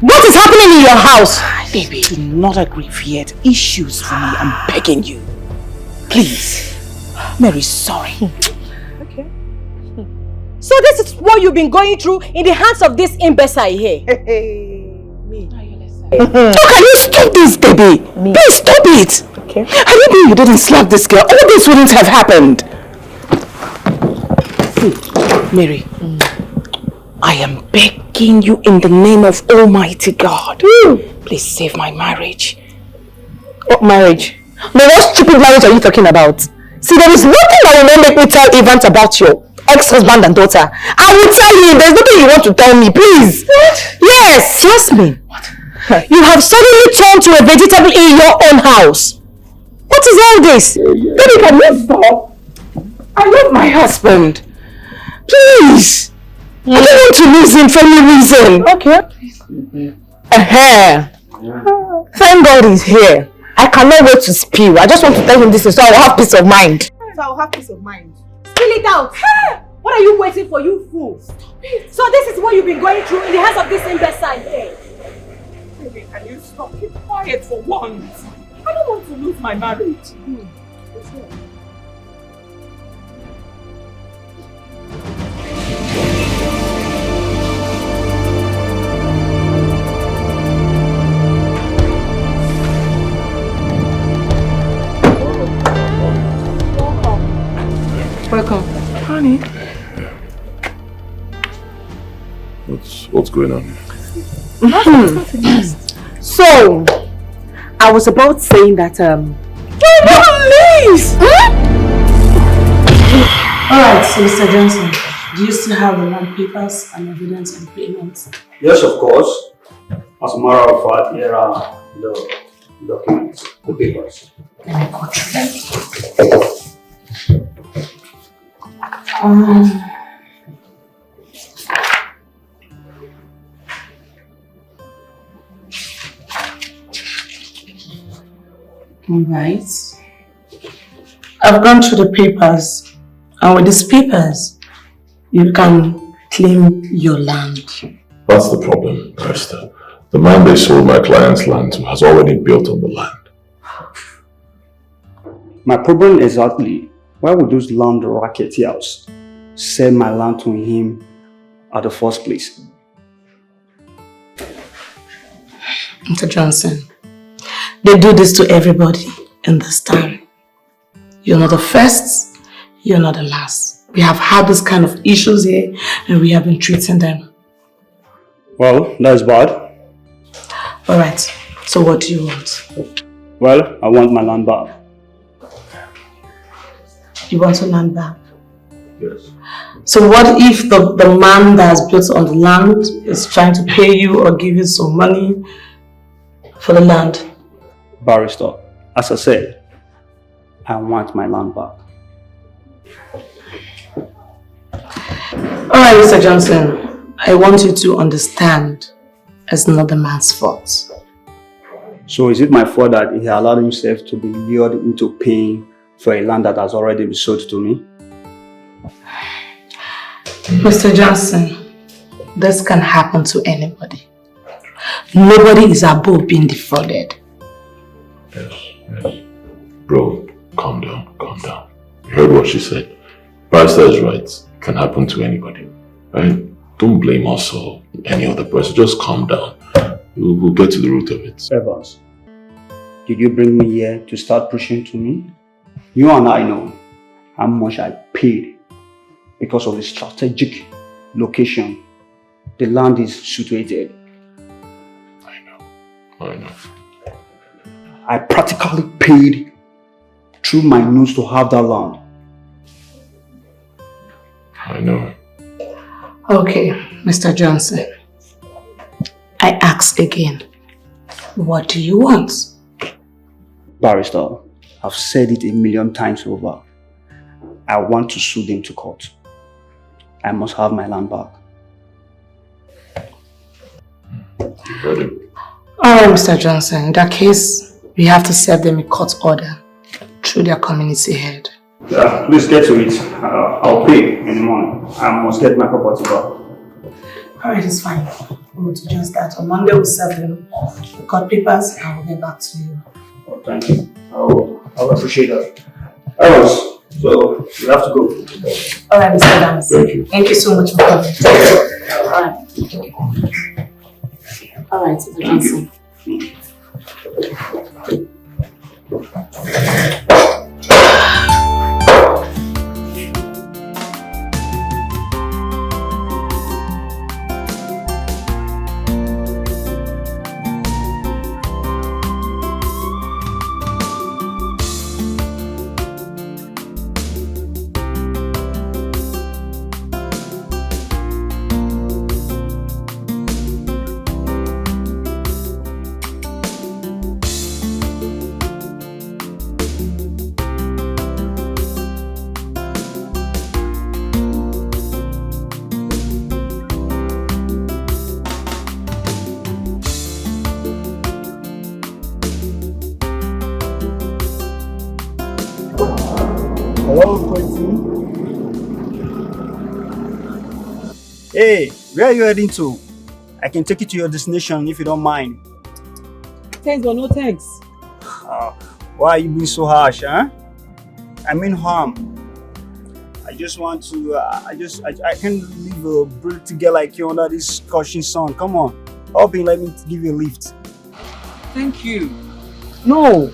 What is happening in your house? Baby, do not aggrieve yet. Issues for me, I'm begging you. Please. Mary, sorry. Okay. So this is what you've been going through in the hands of this imbecile here? Me. Oh, can you stop this, baby? Me. Please stop it. Okay. I didn't mean you didn't slap this girl. All this wouldn't have happened. See, Mary, I am begging you in the name of Almighty God. Please save my marriage. What marriage? No, what stupid marriage are you talking about? See, there is nothing that will not make me tell Evans about your ex-husband and daughter. I will tell him. There's nothing you want to tell me, please. What? Yes, Jasmine. What? You have suddenly turned to a vegetable in your own house. What is all this? Baby, can you stop? I love my husband. Please. I don't want to lose him for any reason. Okay. Thank God he's here. I cannot wait to spew. I just want to tell him this so I will have peace of mind. So I will have peace of mind. Spill it out. What are you waiting for, you fool? So this is what you've been going through in the hands of this imbecile here. Baby, can you stop? Keep quiet for once. I don't want to lose my marriage. Welcome. Honey. What's going on? So, I was about saying that Please! Alright, so Mr. Johnson, do you still have the land papers and evidence and payments? Yes, of course. As a matter of fact, here are the documents, the papers. Let me go through them. Alright. I've gone through the papers, and with these papers, you can claim your land. That's the problem, Esther. The man they sold my client's land to has already built on the land. My problem is exactly why would those land racketeers sell my land to him at the first place? Mr. Johnson, they do this to everybody in this town. You're not the first, you're not the last. We have had this kind of issues here and we have been treating them. Well, that's bad. Alright, so what do you want? Well, I want my land back. You want your land back? Yes. So what if the man that has built on the land is trying to pay you or give you some money for the land? Barrister, as I said, I want my land back. Alright, Mr. Johnson, I want you to understand it's not the man's fault. So is it my fault that he allowed himself to be lured into paying for a land that has already been sold to me? Mr. Johnson, this can happen to anybody. Nobody is above being defrauded. Yes. Bro, calm down. You heard what she said. Barrister is right. It can happen to anybody. Right? Don't blame us or any other person. Just calm down. We'll get to the root of it. Evans, did you bring me here to start pushing to me? You and I know how much I paid because of the strategic location the land is situated. I know. I practically paid through my nose to have that land. I know. Okay, Mr. Johnson. I ask again. What do you want? Barrister, I've said it 1,000,000 times over. I want to sue them to court. I must have my land back. You heard him. Alright, Mr. Johnson. In that case, we have to serve them a court order through their community head. Yeah, please get to it. I'll pay in the morning. I must get my property back. Alright, it's fine. We'll do just that. On Monday, we'll serve them the court papers and we'll get back to you. Oh, thank you. I'll appreciate that. Else, so you have to go. Alright, Mr. Dams. Thank you. Thank you so much for coming. Alright. Alright, Mr. Johnson. Hey, where are you heading to? I can take you to your destination if you don't mind. Thanks, but no thanks. Why are you being so harsh, huh? I mean harm. I just want to, I can't leave a pretty girl like you under this scorching sun. Come on, help me, let me give you a lift. Thank you. No.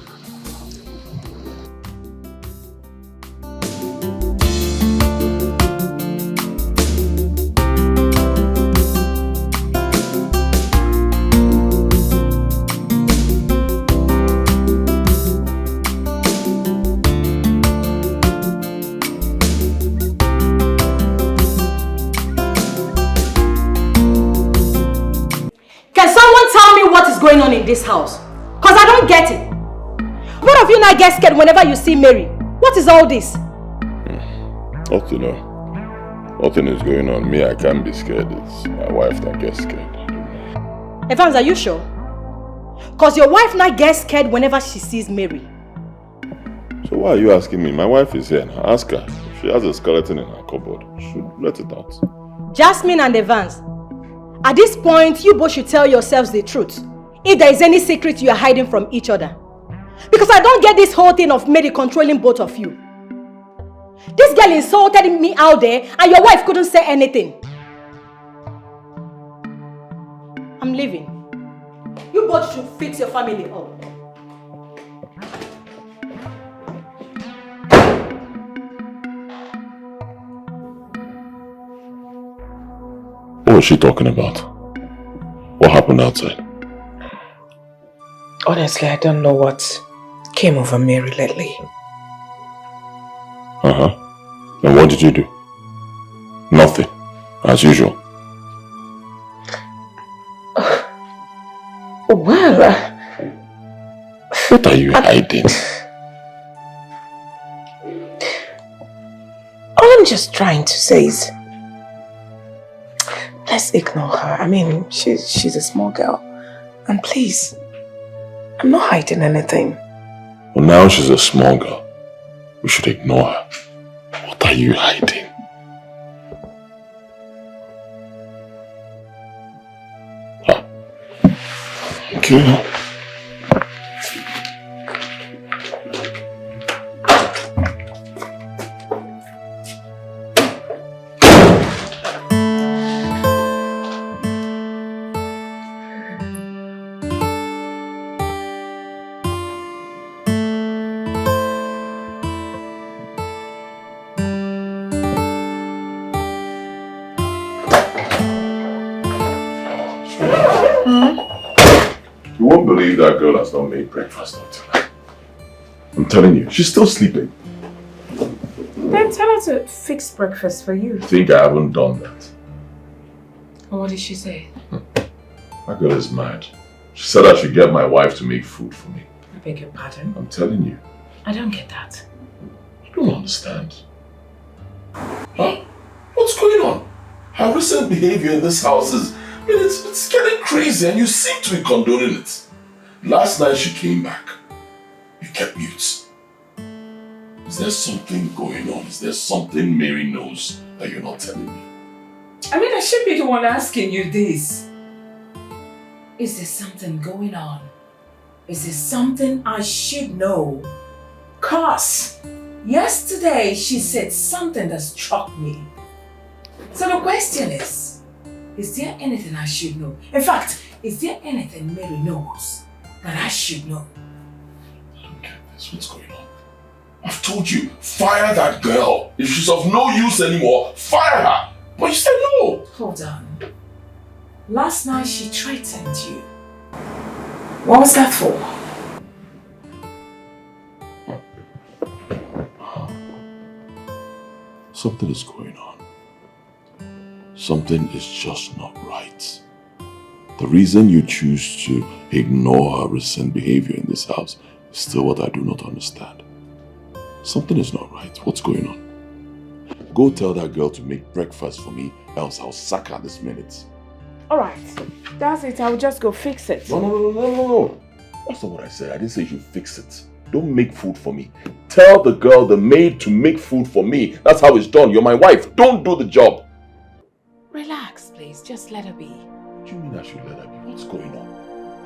Going on in this house? Cause I don't get it. Both of you now get scared whenever you see Mary. What is all this? Nothing is going on. Me, I can't be scared. It's my wife that gets scared. Evans, are you sure? Cause your wife now gets scared whenever she sees Mary. So why are you asking me? My wife is here. Now. Ask her. If she has a skeleton in her cupboard, she should let it out. Jasmine and Evans, at this point, you both should tell yourselves the truth. If there is any secret you are hiding from each other. Because I don't get this whole thing of Mary controlling both of you. This girl insulted me out there and your wife couldn't say anything. I'm leaving. You both should fix your family up. What was she talking about? What happened outside? Honestly, I don't know what came over Mary lately. And what did you do? Nothing. As usual. Well, what are you hiding? All I'm just trying to say is, let's ignore her. I mean, she's a small girl. And please, I'm not hiding anything. Well, now she's a small girl. We should ignore her. What are you hiding? Okay. You won't believe that girl has not made breakfast until now. I'm telling you, she's still sleeping. Then tell her to fix breakfast for you. Think I haven't done that? What did she say? That girl is mad. She said I should get my wife to make food for me. I beg your pardon? I'm telling you. I don't get that. You don't understand. Huh? What's going on? Her recent behavior in this house is... I mean, it's getting crazy and you seem to be condoning it. Last night she came back. You kept mute. Is there something going on? Is there something Mary knows that you're not telling me? I mean, I should be the one asking you this. Is there something going on? Is there something I should know? 'Cause yesterday she said something that struck me. So the question is there anything I should know? In fact, is there anything Mary knows that I should know? I don't get this. What's going on? I've told you, fire that girl. If she's of no use anymore, fire her. But you said no. Hold on. Last night she threatened you. What was that for? Something is going on. Something is just not right. The reason you choose to ignore her recent behavior in this house is still what I do not understand. Something is not right. What's going on? Go tell that girl to make breakfast for me, else I'll sack her this minute. Alright, that's it. I'll just go fix it. No. That's not what I said. I didn't say you should fix it. Don't make food for me. Tell the girl, the maid, to make food for me. That's how it's done. You're my wife. Don't do the job. Relax, please. Just let her be. What do you mean I should let her be? What's going on?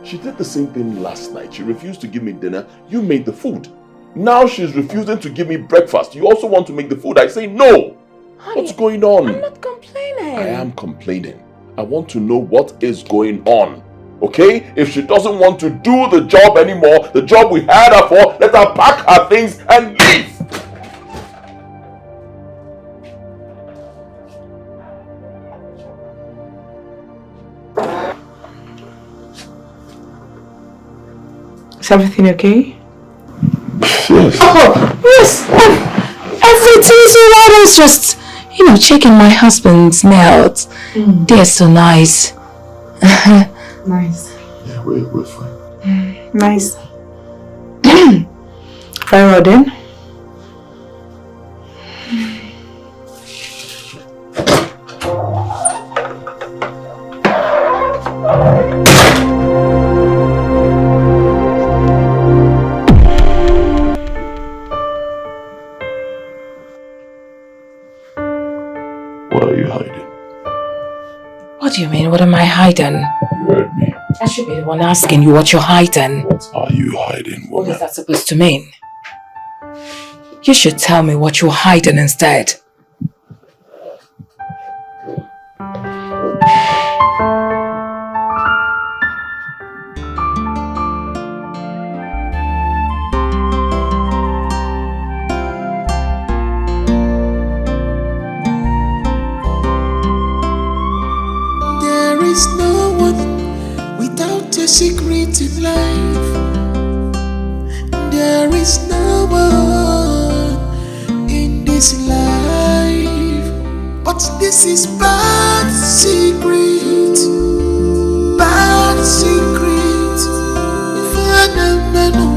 She did the same thing last night. She refused to give me dinner. You made the food. Now she's refusing to give me breakfast. You also want to make the food. I say no. Honey, what's going on? I'm not complaining. I am complaining. I want to know what is going on. Okay? If she doesn't want to do the job anymore, the job we hired her for, let her pack her things and leave. Is everything okay? Yes. Oh, yes. Everything's alright. I was just, checking my husband's nails. They're so nice. Nice. Yeah, we're fine. Nice. Very well then. What are you hiding? What do you mean? What am I hiding? You heard me. I should be the one asking you what you're hiding. What are you hiding, What woman? is that supposed to mean? You should tell me what you're hiding instead. this is bad secret. Bad secret. If I never know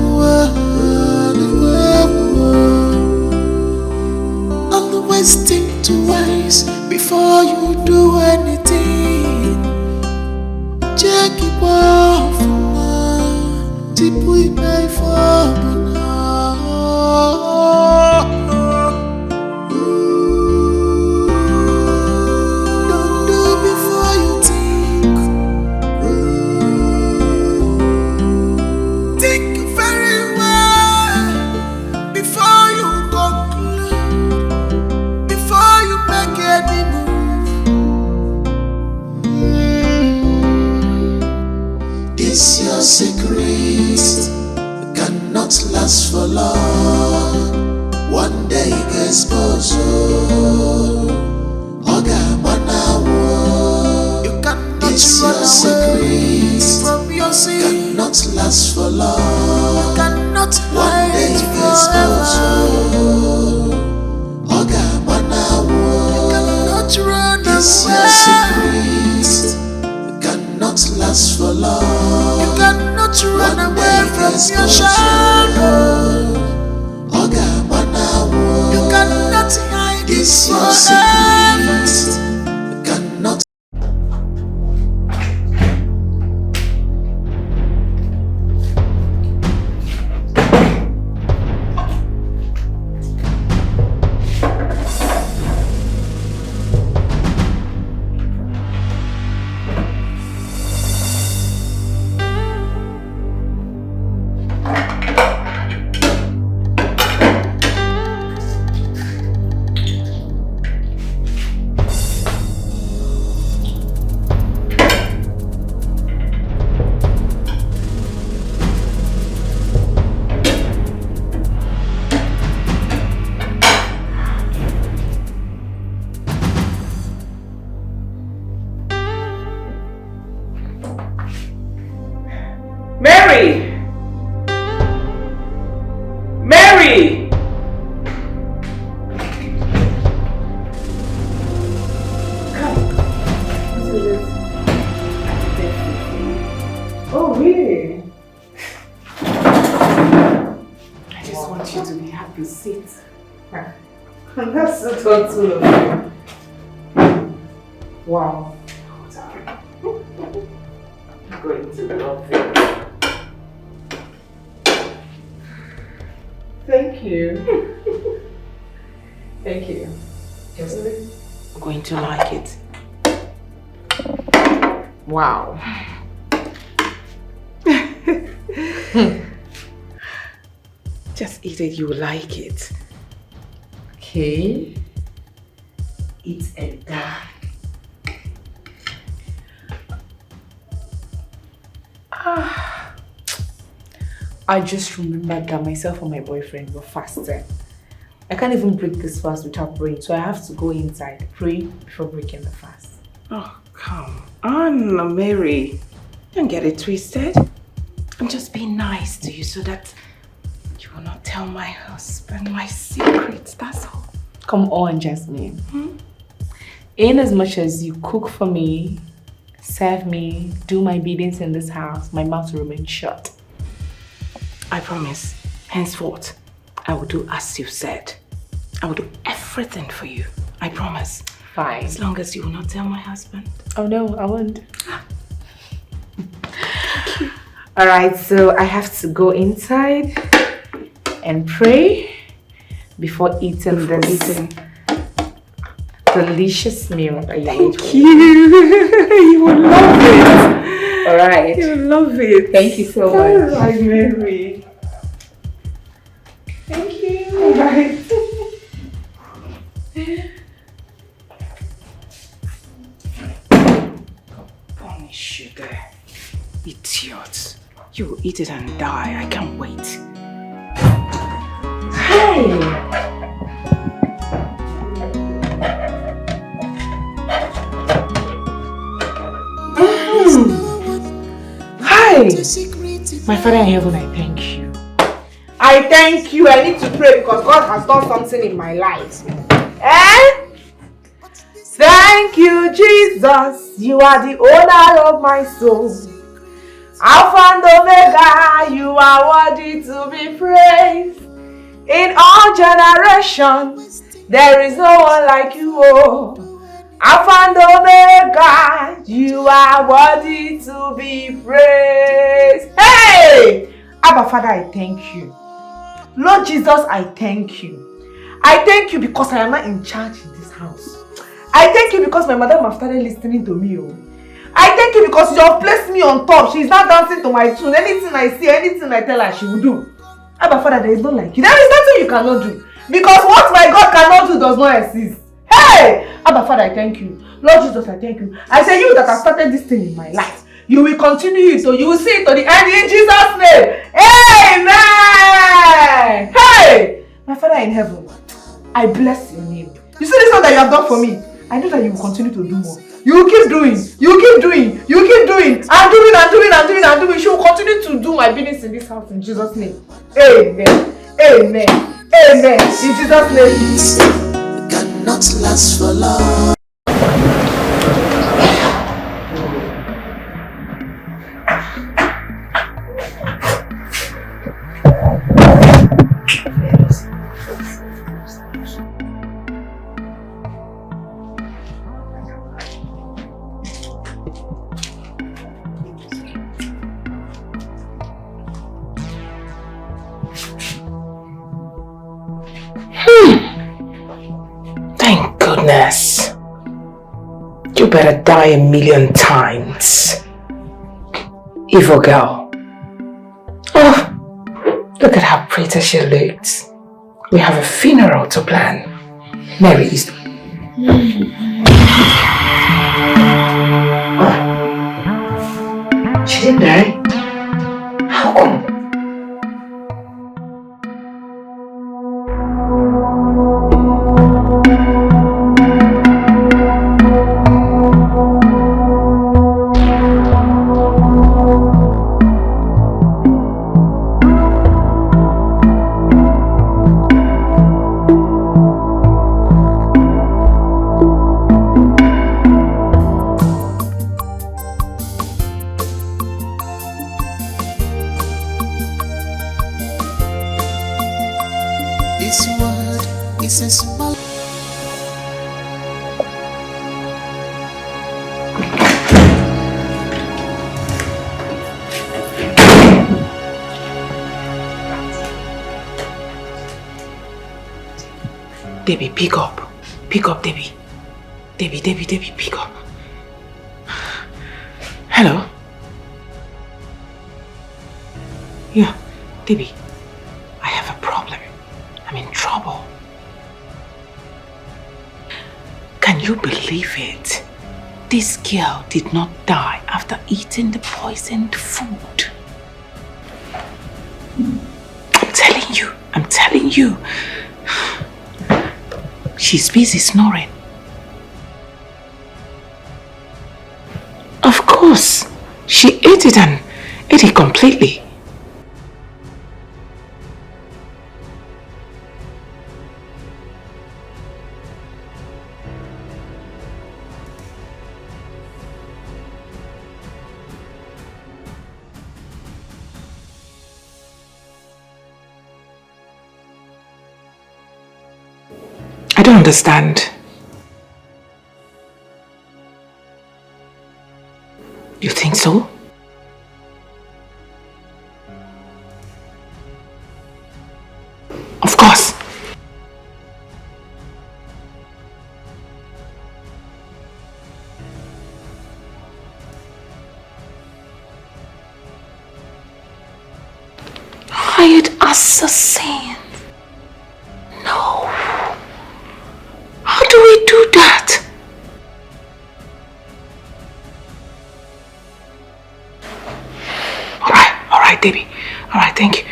always think twice before you do anything. Check it off now. Tip we pay for now. Don't do before you think. Think very well before you conclude. Before you make any move. This your secret cannot last for long. One day gets exposed. Oga manawo. You cannot this run your secret from your sin. Cannot last for long. You cannot one day gets exposed. Oga manawo. You cannot run this away. This your secret cannot last for long. You cannot run away from your shadow. Oga manawo. You cannot hide this your secret. Cannot. Mary! Mary! Oh, really? I just want you to be happy. Sit. That's so thoughtful of you. Wow. I'm going to love it. Thank you. Thank you. I'm going to like it. Wow. Just eat it, you will like it. Okay. It's a dad. I just remembered that myself and my boyfriend were fasting. I can't even break this fast without praying, so I have to go inside, pray before breaking the fast. Oh, come on, Mary. Don't get it twisted. I'm just being nice to you so that you will not tell my husband my secrets, that's all. Come on, Jasmine. In as much as you cook for me, serve me, do my biddings in this house, my mouth will remain shut. I promise, henceforth, I will do as you said. I will do everything for you. I promise. Fine. As long as you will not tell my husband. Oh no, I won't. Alright, so I have to go inside and pray before eating this delicious meal that you made. Thank you. You will love it. Alright. You will love it. Thank you so much. Alright, Mary. Thank you. Alright. Bunny sugar. Idiot. You will eat it and die. I can't wait. Hey! Hi! My Father in heaven, I thank you. I thank you. I need to pray because God has done something in my life. Eh? Thank you, Jesus. You are the owner of my soul. Alpha and Omega, you are worthy to be praised. In all generations, there is no one like you. Oh. Alpha and Omega, you are worthy to be praised. Hey! Abba Father, I thank you. Lord Jesus, I thank you. I thank you because I am not in charge in this house. I thank you because my mother has started listening to me. Oh. I thank you because you have placed me on top. She's not dancing to my tune. Anything I see, anything I tell her, she will do. Abba Father, there is no like you. There is nothing you cannot do. Because what my God cannot do does not exist. Hey! Abba Father, I thank you. Lord Jesus, I thank you. I say you that have started this thing in my life, you will continue it, so you will see it to the end in Jesus' name. Amen! Hey! My Father in heaven, I bless your name. You see this one that you have done for me? I know that you will continue to do more. You will keep doing, you will keep doing, you will keep doing, and doing, and doing, and doing, and doing. She will continue to do my business in this house in Jesus' name. Amen. Amen. Amen. In Jesus' name. Cannot last for long. Thank goodness. You better die a million times. Evil girl. Oh, look at how pretty she looked. We have a funeral to plan. Mary is... She didn't die? How come? This word is a small. Debbie, pick up. Pick up, Debbie. Debbie, pick up. Hello? Yeah, Debbie, I have a problem. I'm in trouble. Can you believe it? This girl did not die after eating the poisoned food. I'm telling you. She's busy snoring. Of course, she ate it and ate it completely. I don't understand. You think so? Of course. Hired assassin. No. How do we do that? All right, Debbie. All right, thank you.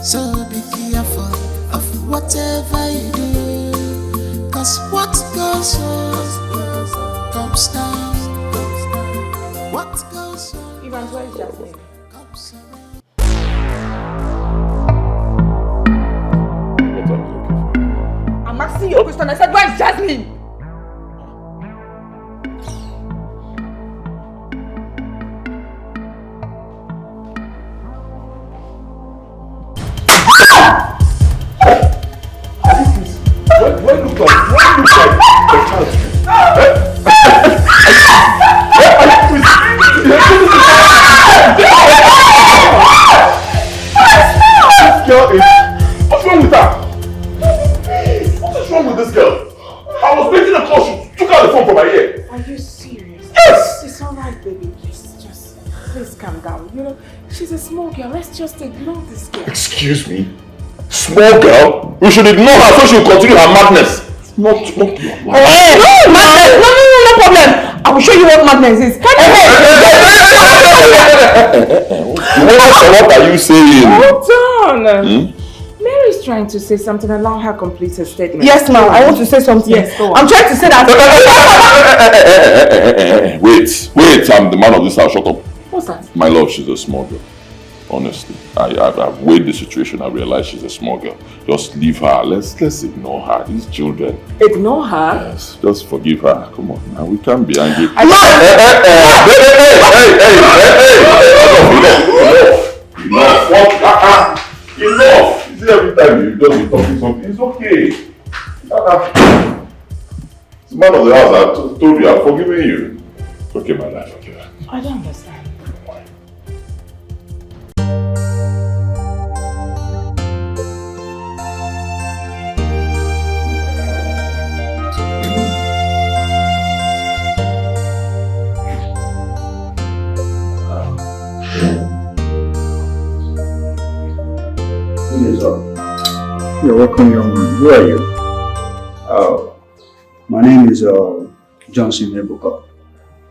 So be careful of whatever you do, 'cause what goes on comes down. What goes on Evans, where is Jasmine? comes around. me. What's wrong with her? What is wrong with this girl? I was making a call, she took out the phone from my ear. Are you serious? Yes! It's alright, baby. Please calm down. You know, she's a small girl. Let's just ignore this girl. Excuse me? Small girl? We should ignore her so she'll continue her madness. Not your wife. No, madness! No problem. I will show you what madness is. What are you saying? Hold on. Mary's trying to say something. Allow her complete her statement. Yes, ma'am. I want to say something. Yes, go on. I'm trying to say that. Wait, I'm the man of this house. Shut up. What's that? My love, she's a small girl. Honestly, I've weighed the situation. I realize she's a small girl. Just leave her. Let's ignore her. These children. Ignore her? Yes, just forgive her. Come on, now we can't be angry. Enough! You see, every time you just be talking something, it's okay. It's the man of the house. I told you, I'm forgiving you. It's okay, my life. Okay. I don't understand. You're welcome, young man. Who are you? My name is Johnson Ebuka.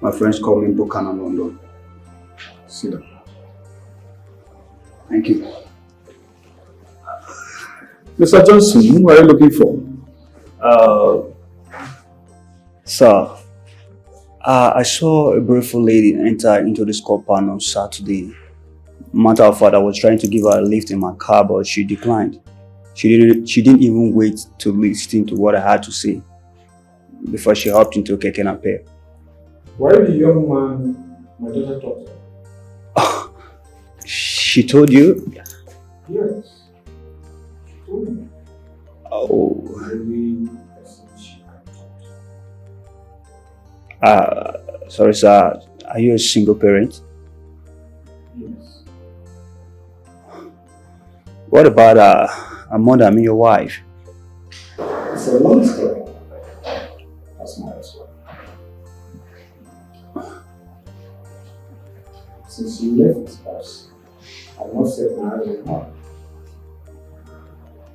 My friends call me Bukana London. Sit down. Thank you. Mr. Johnson, who are you looking for? Sir, I saw a beautiful lady enter into this compound on Saturday. Matter of fact, I was trying to give her a lift in my car, but she declined. She didn't even wait to listen to what I had to say before she hopped into a keke nape. Why the young man my daughter talked to? Oh, she told you? Yes. She told me. Oh. Sorry, sir. Are you a single parent? Yes. What about a mother, I mean your wife? It's a long story. That's my ex-wife. Since you left us, I've not set my eyes on her.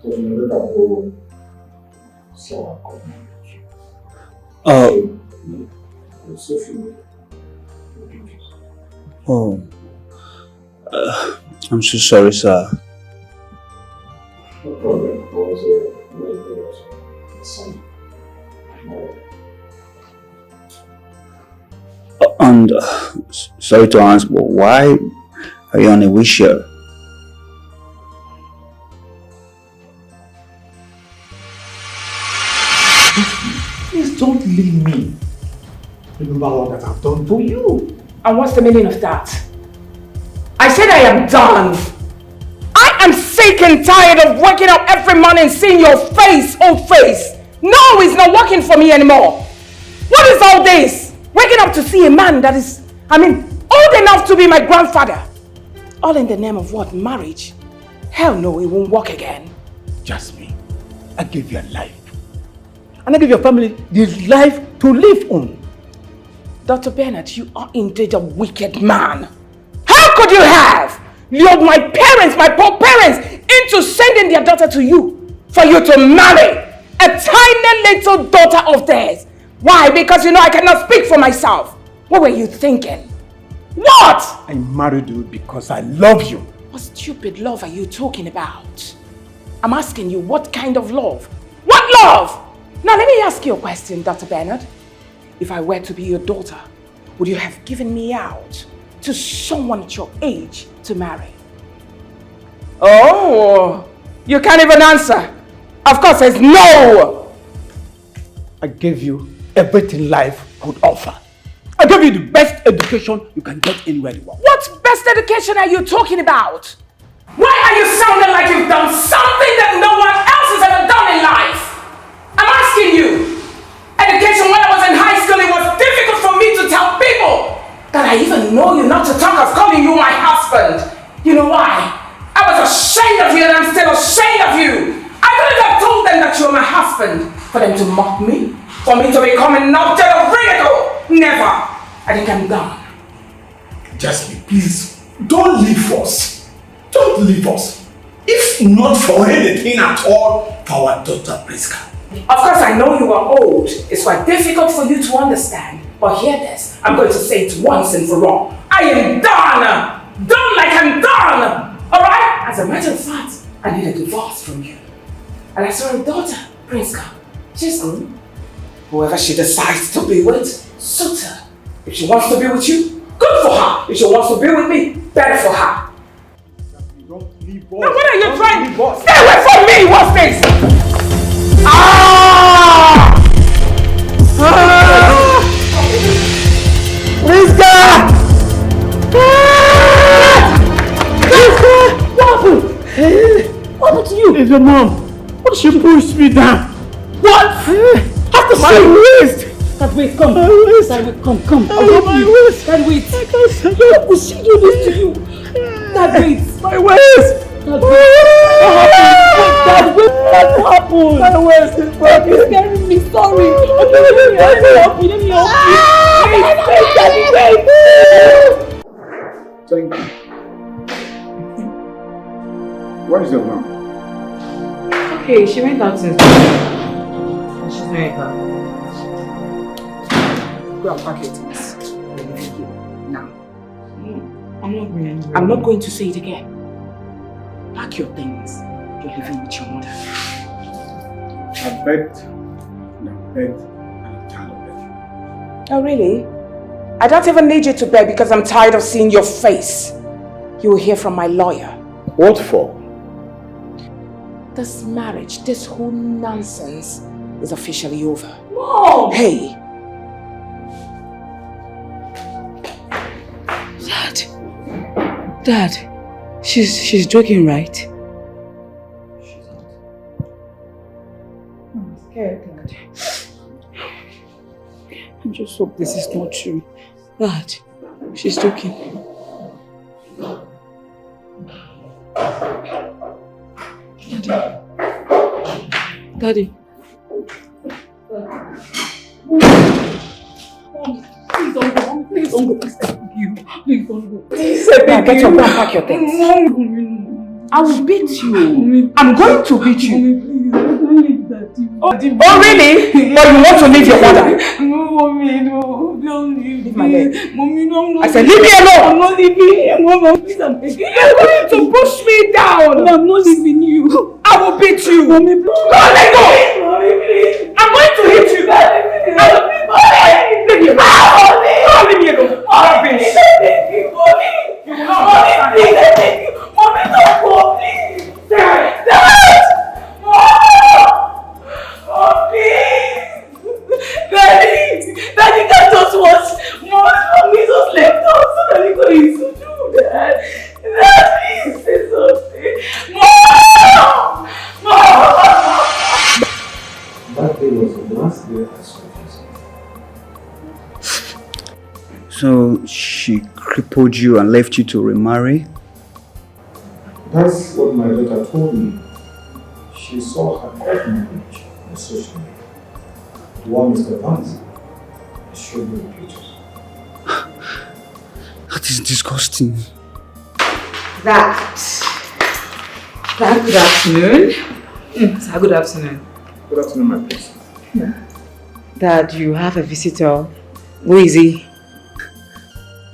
So you know that I go so I come. Oh. I'm so sorry, sir. No problem. I was a very son. And sorry to ask, but why are you on a wheelchair? Please don't leave me. Remember all that I've done for you. And what's the meaning of that? I said I am done. I am sick and tired of waking up every morning seeing your face, old face. No, it's not working for me anymore. What is all this? Waking up to see a man that is, old enough to be my grandfather. All in the name of what? Marriage? Hell no, it won't work again. Jasmine, I gave you a life. And I gave your family this life to live on. Dr. Bernard, you are indeed a wicked man. How could you have lured my parents, my poor parents, into sending their daughter to you for you to marry a tiny little daughter of theirs? Why? Because you know I cannot speak for myself. What were you thinking? What? I married you because I love you. What stupid love are you talking about? I'm asking you, what kind of love? What love? Now let me ask you a question, Dr. Bernard. If I were to be your daughter, would you have given me out to someone at your age to marry? Oh, you can't even answer. Of course, it's no. I gave you everything life could offer. I gave you the best education you can get anywhere in the world. What best education are you talking about? Why are you sounding like you've done something that no one else has ever done in life? I'm asking you. Education when I was in high school, it was difficult for me to tell people that I even know you, not to talk of calling you my husband. You know why? I was ashamed of you and I'm still ashamed of you. I couldn't have told them that you were my husband for them to mock me, for me to become an object of ridicule. Never. I think I'm done. Jasmine, please, don't leave us. Don't leave us. If not for anything at all, for our daughter Priska. Of course, I know you are old. It's quite difficult for you to understand. But hear this. I'm going to say it once and for all. I am done. Done like I'm done. Alright? As a matter of fact, I need a divorce from you. And I saw your daughter, Priska. She's good. Whoever she decides to be with, suit her. If she wants to be with you, good for her. If she wants to be with me, better for her. Don't leave us. Now what are you trying? Stay away from me! What's this? Ah! Priska! What happened to you? It's your mom. What? She pushed me down. What? After my waist. That wait, come. That wait, come. I'll help you. That wait. I can't stand it. Who should do this to you? That wait. My waist. That wait. What happened? My waist is broken. You're scaring me. Sorry. Okay, let me help you. Wait, Daddy, wait. Thank you. Where is your mom? Okay, she went out since. She's very bad. Go and pack your things. Now. I'm not going anywhere. I'm not going to say it again. Pack your things. You're living with your mother. I've begged and I'm tired of begging. Oh, really? I don't even need you to beg because I'm tired of seeing your face. You will hear from my lawyer. What for? This marriage, this whole nonsense is officially over. Mom! Hey! Dad, she's joking, right? I'm scared, Dad. I just hope this is not true. Dad, she's joking. Daddy. Please don't go. Please don't go. Please don't go. Please don't go. Please, get your gun, pack your things. I will beat you. I'm going to beat you. Oh, really? But you want to leave your mother? No, Mommy, no. Don't leave Leave my leg. Mommy, no. I said, leave me alone. I'm not leaving. Mama, please, I'm begging. You're going to push me down. No, I'm not leaving you. I will beat you. Mommy, please. No, let go. Mommy, please. I'm going to hit you. I will beat you. Leave me alone. Leave me alone. Mommy, please. Mommy, please. Mommy, don't go, please. Dad. Oh, please! Daddy can't just watch Mommy just left us so that we go to do that. Dad, please say something. Mom! That day was the last day I saw you. So she crippled you and left you to remarry? That's what my daughter told me. She saw her old marriage on social media. The one Mr. Vance showed me the pictures. That is disgusting. Dad, good afternoon. Sir, good afternoon. Good afternoon, my prince. Dad, you have a visitor. Who is he?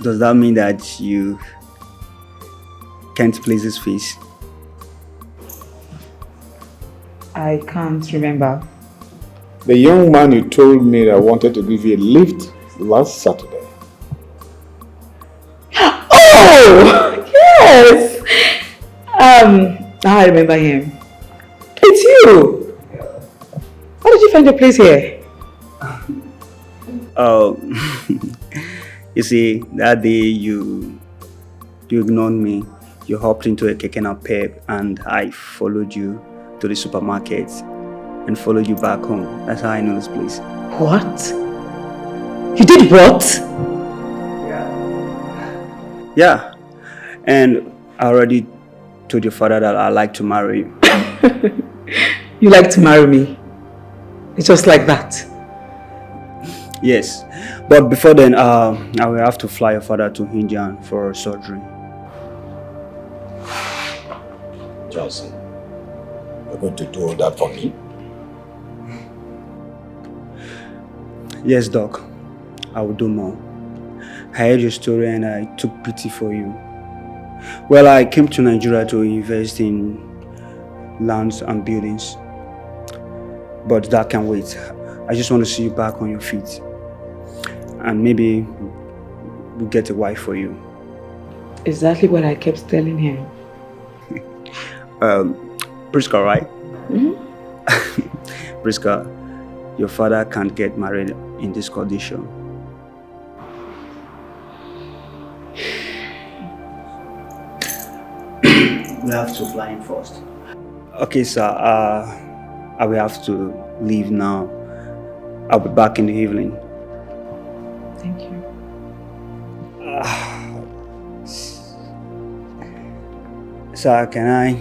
Does that mean that you can't place his face? I can't remember. The young man you told me that wanted to give you a lift last Saturday. Oh! Yes! Now I remember him. It's you! How did you find your place here? Oh, you see, that day you ignored me. You hopped into a keke napep and I followed you to the supermarket and followed you back home. That's how I know this place. What? You did what? Yeah. And I already told your father that I like to marry you. You like to marry me? It's just like that? Yes. But before then, I will have to fly your father to India for surgery. Johnson, you're going to do all that for me? Yes, Doc. I will do more. I heard your story and I took pity for you. Well, I came to Nigeria to invest in lands and buildings. But that can wait. I just want to see you back on your feet. And maybe we'll get a wife for you. Exactly what I kept telling him. Priska, right? Mm-hmm. Priska, your father can't get married in this condition. We have to fly in first. Okay, sir. I will have to leave now. I'll be back in the evening. Thank you. Sir, can I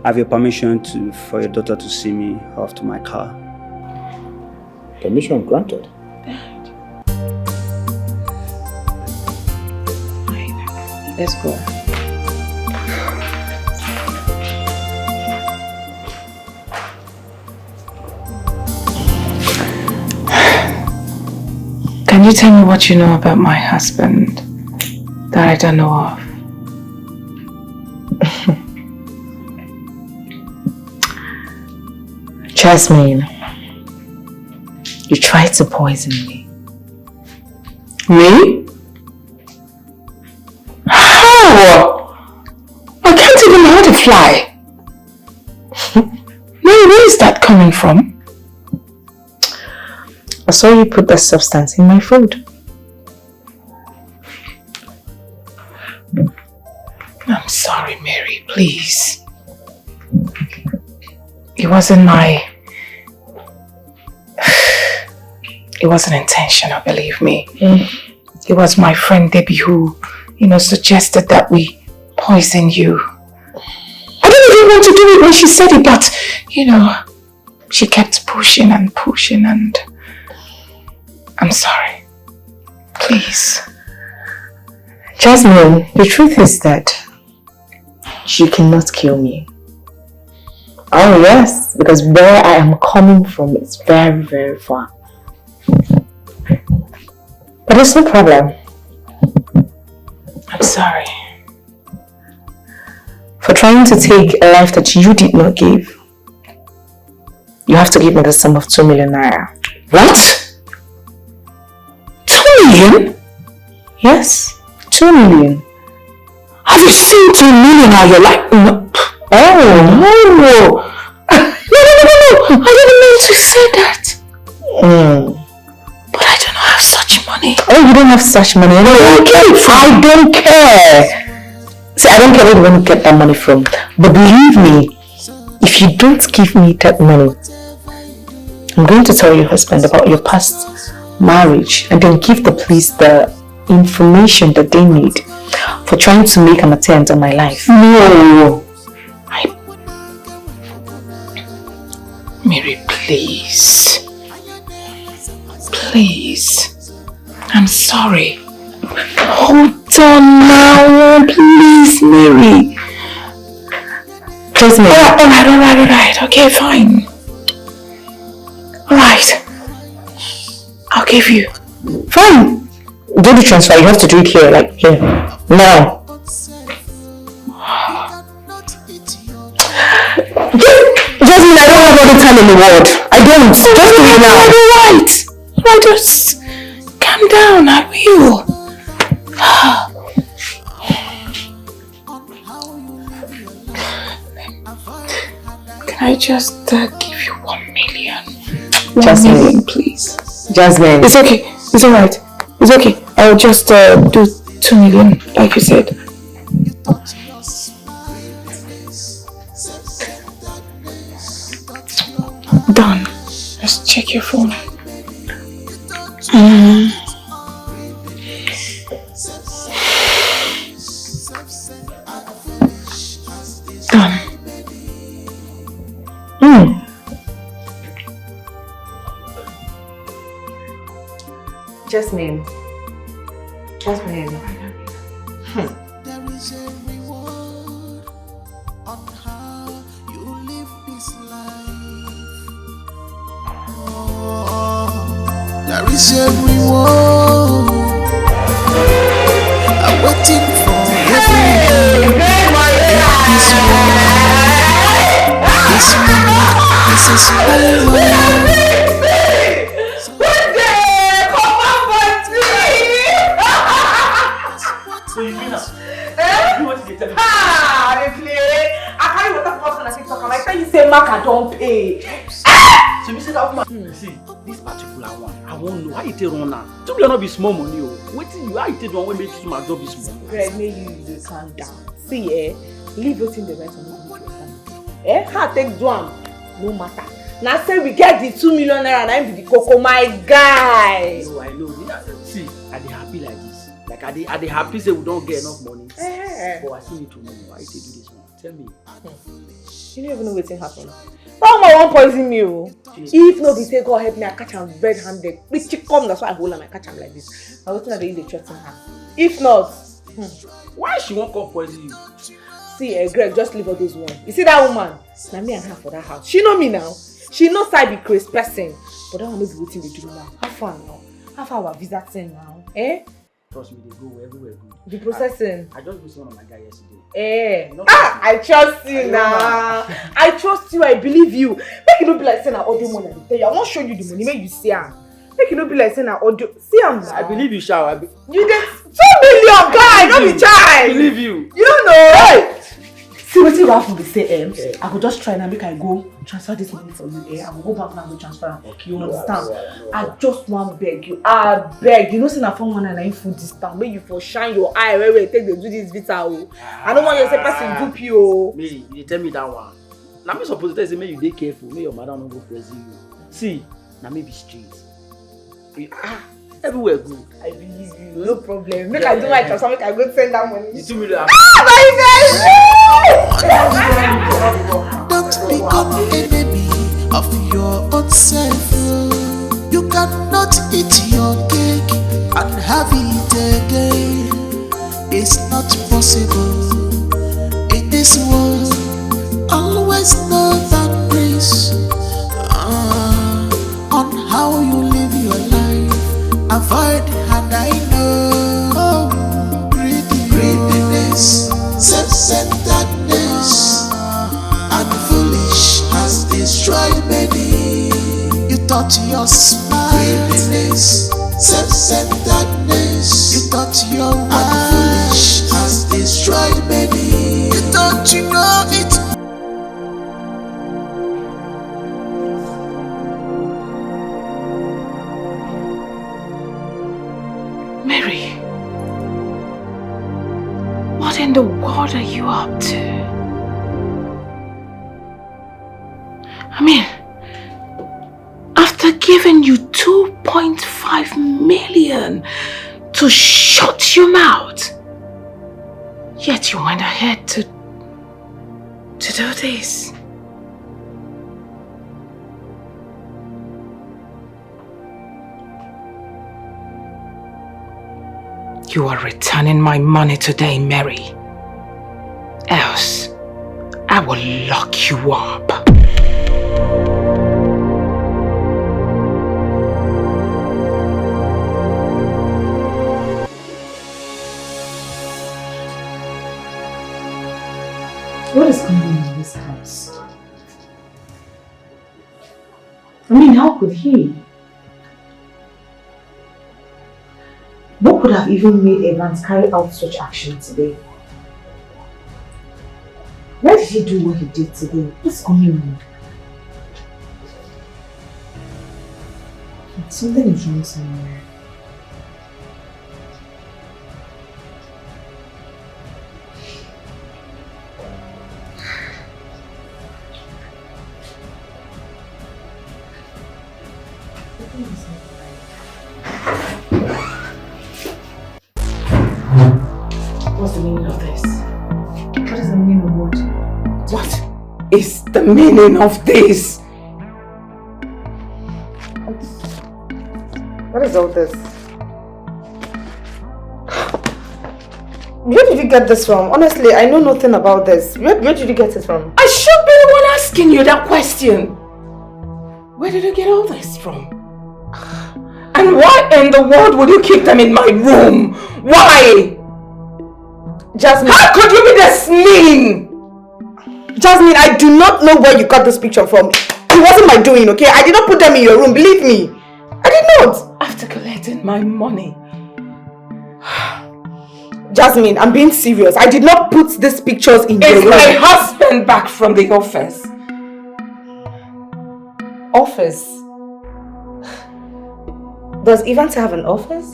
have your permission for your daughter to see me off to my car? Permission granted. Let's go. Can you tell me what you know about my husband that I don't know of? Jasmine, you tried to poison me. Me? How? I can't even know how to fly. Where is that coming from? I saw you put that substance in my food. I'm sorry, Mary, please. It wasn't intentional, believe me. It was my friend Debbie who, suggested that we poison you. I didn't even want to do it when she said it, but, she kept pushing and pushing and I'm sorry. Please. Jasmine, the truth is that you cannot kill me. Oh yes, because where I am coming from is very, very far. But it's no problem. I'm sorry. For trying to take a life that you did not give, you have to give me the sum of 2 million naira. What? 2 million? Yes, 2 million. Have you seen 2 million now? You're like, no. Oh, no. No. I didn't mean to say that. But I don't have such money. Oh, you don't have such money? No, I don't care. See, I don't care where you want to get that money from. But believe me, if you don't give me that money, I'm going to tell your husband about your past marriage and then give the police the information that they need for trying to make an attempt on my life. No. Mary, please. Please. I'm sorry. Hold on now, please, Mary. Please, Mary. Alright. Okay, fine. Alright. I'll give you. Fine. Do the transfer. You have to do it here, like here. Now. Jasmine, I don't have all the time in the world. I don't. Just do it now. Alright. Just calm down. I will. Can I just give you 1 million? 1 million, please. Jasmine. It's okay. It's alright. It's okay. I'll just do 2 million, like you said. Done. Let's check your phone. Done. Jasmine. Jasmine. There is a reward on how you live this life. Oh, there is a reward waiting for everyone. This is my world. So you mean Eh? you want to tell me? Ah, they play. I carry water for us on TikTok. I tell you say Mark I don't pay. So you say that woman, see, this particular one, I won't know how you take run now. 2 million not be small money. Waiting you, how you take one when make you my job is small. Greg, may you calm down. See, leave it in the rest of the how take do am? No matter. Now say we get the 2 million naira and I'm the cocoa, my guy. No, I know. See, are they happy like this? Like are they happy say we don't get enough money? But I still need to know why you take do this one. Tell me. You don't even know what's happened. That man won't poison me. If no, be say God help me, I catch him red-handed. Which come, that's why I hold him, I catch him like this. I was thinking that they threaten her. If not, why she won't come poison you? See, Greg, just leave all those ones. You see that woman? Now me and her for that house. She know me now. She knows I be crazy person. But that one knows waiting they do now. How far now? How far our visiting now? Trust me, they go everywhere good. The processing. I just with one of my guy yesterday. I trust you now. I trust you. I believe you. Make it not be like saying I audio money. I won't show you the money. Make you see am. Make it not be like saying I audio. See am now. I believe you, shall. You get 2 million, guy. Don't be child. I believe you. You don't know. Hey. See what you have to say. I could just try and make I go transfer this money for you. I will go back and go transfer am. Okay, you understand? I just want beg you. I beg. You know, say na phone one and I food this time. Make you for shine your eye where we take the do this visa. I don't want you to say person dupe you. Me, you tell me that one. Now me supposed to say me you dey careful. Me your mother no go press you. See, now me be straight. Everywhere good. I believe you. No problem. Make I do my transfer. Make I go send that money. The 2 million. Don't become enemy of your own self. You cannot eat your cake and have it again. It's not possible in this world. Always know that grace on how you live your life. Avoid and I know greediness, self-centeredness, and foolish has destroyed many. You thought you're smart. Greediness, self-centeredness, you thought you're wise. And foolish has destroyed many. You thought you know it. Mary, what in the world are you up to? I mean, after giving you 2.5 million to shut your mouth, yet you went ahead to do this. You are returning my money today, Mary. Else, I will lock you up. What is going on in this house? I mean, how could he? What could have even made Evans carry out such action today? Why did he do what he did today? What's going on? Something is wrong somewhere. What's the meaning of this? What is the meaning of what? What is the meaning of this? What is all this? Where did you get this from? Honestly, I know nothing about this. Where did you get it from? I should be the one asking you that question. Where did you get all this from? And why in the world would you keep them in my room? Why? Jasmine. How could you be this mean? Jasmine, I do not know where you got this picture from. It wasn't my doing, okay? I did not put them in your room, believe me. I did not. After collecting my money. Jasmine, I'm being serious. I did not put these pictures in your room. Is my husband back from the office? Office? Does Evans have an office?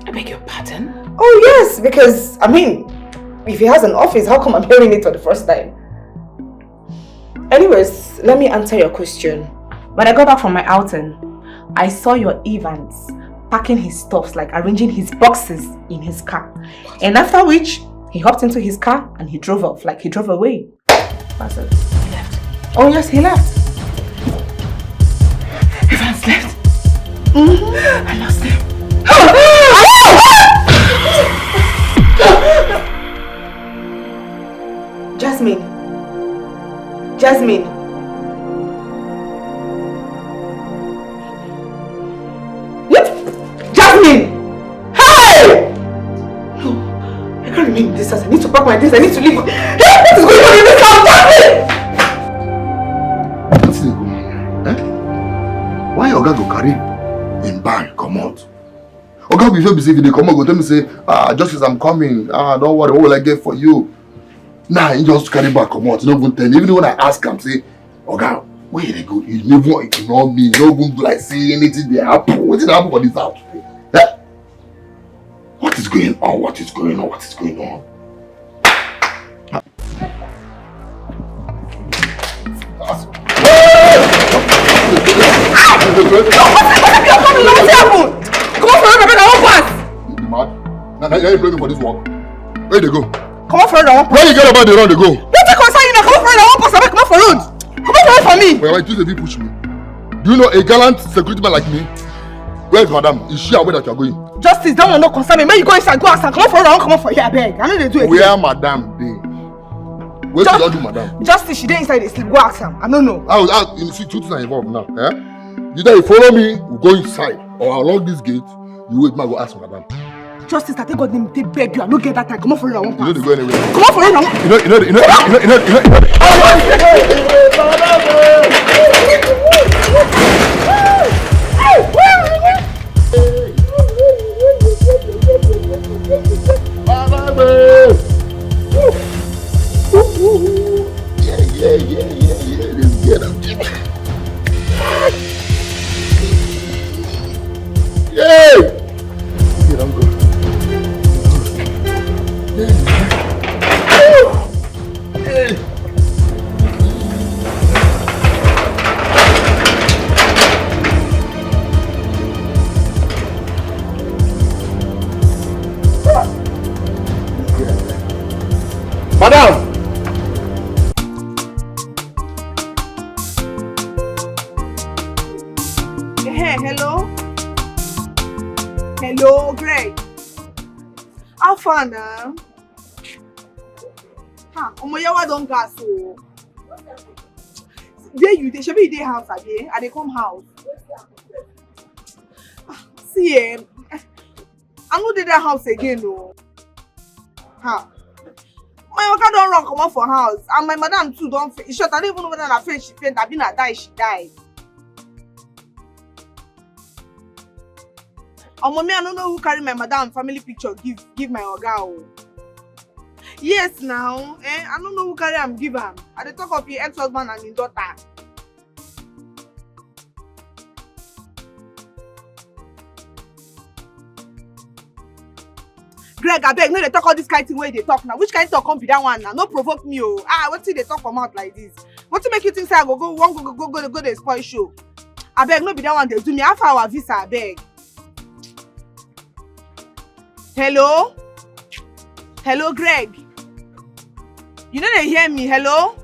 I beg your pardon? Oh yes, because, I mean, if he has an office, how come I'm hearing it for the first time? Anyways, let me answer your question. When I got back from my outing, I saw your Evans packing his stuffs, like arranging his boxes in his car. And after which, he hopped into his car and he drove off, like he drove away. That's it. He left. Oh yes, he left. Evans left. I lost him. Jasmine. Jasmine. Jasmine! Hey! No, I can't remain in this house. I need to pack my things. I need to leave. Hey, what is going on in this house? Jasmine! What's going on here? Eh? Why your guy go carry in bag come out? Oga be very busy. If they come out, go tell me say, Justice, I'm coming. Don't worry. What will I get for you? Nah, he just carry back come out. You don't even tell me. Even when I ask him, say, Oga, where they go? You never ignore me. You don't even like say anything they happen. What did happen for this house? Eh? What is going on? What is going on? What is going on? Now you play me for this work. Where they go? Come on for road, I want pass. Where you get about the road they go? What the concern you now? Come on for road, I want pass. Come on for road. Come on for road for me. Wait, you say push me. Do you know a gallant security man like me? Where is madam? Is she aware that you are going? Justice, that one no concern me. When you go inside, go outside. Come on for road, I want come on for here, I beg. I know they do it. Where madam dey? Where should I do madam? Justice, she dey inside, they sleep. Go outside. I don't know. You see, two things are involved now. Eh? Either you follow me, we go inside, or along this gate, you wait, man, go ask madam. Justice, I take God name, they beg you. I don't get that time. Come on for road, I want pass. You know they go anywhere. Come on for road, I want. Yeah. Let's get up. Yay! Get on, go. Madam! Hey, hello? Hello, Greg. How far now? Omoyawa don't gas so. There you dey, shebi you dey house again. I dey come house. See, I no dey that house again, no. My oga don run comot for house, and my madam too don faint. In short, I don't even know whether na faint she faint, abi na die she die. Mommy, I don't know who carry my madam family picture give my oga o. Yes now, I don't know who carry am give am. I dey talk of your ex-husband and his daughter. Greg, I beg, no they talk all this kind of thing where they talk now. Which kind of talk come be that one now? No provoke me, oh. What till they talk come out like this? What to make you think say I go they spoil show? I beg, no be that one they do me. Half our visa, I beg. Hello? Hello, Greg. You know they hear me, hello?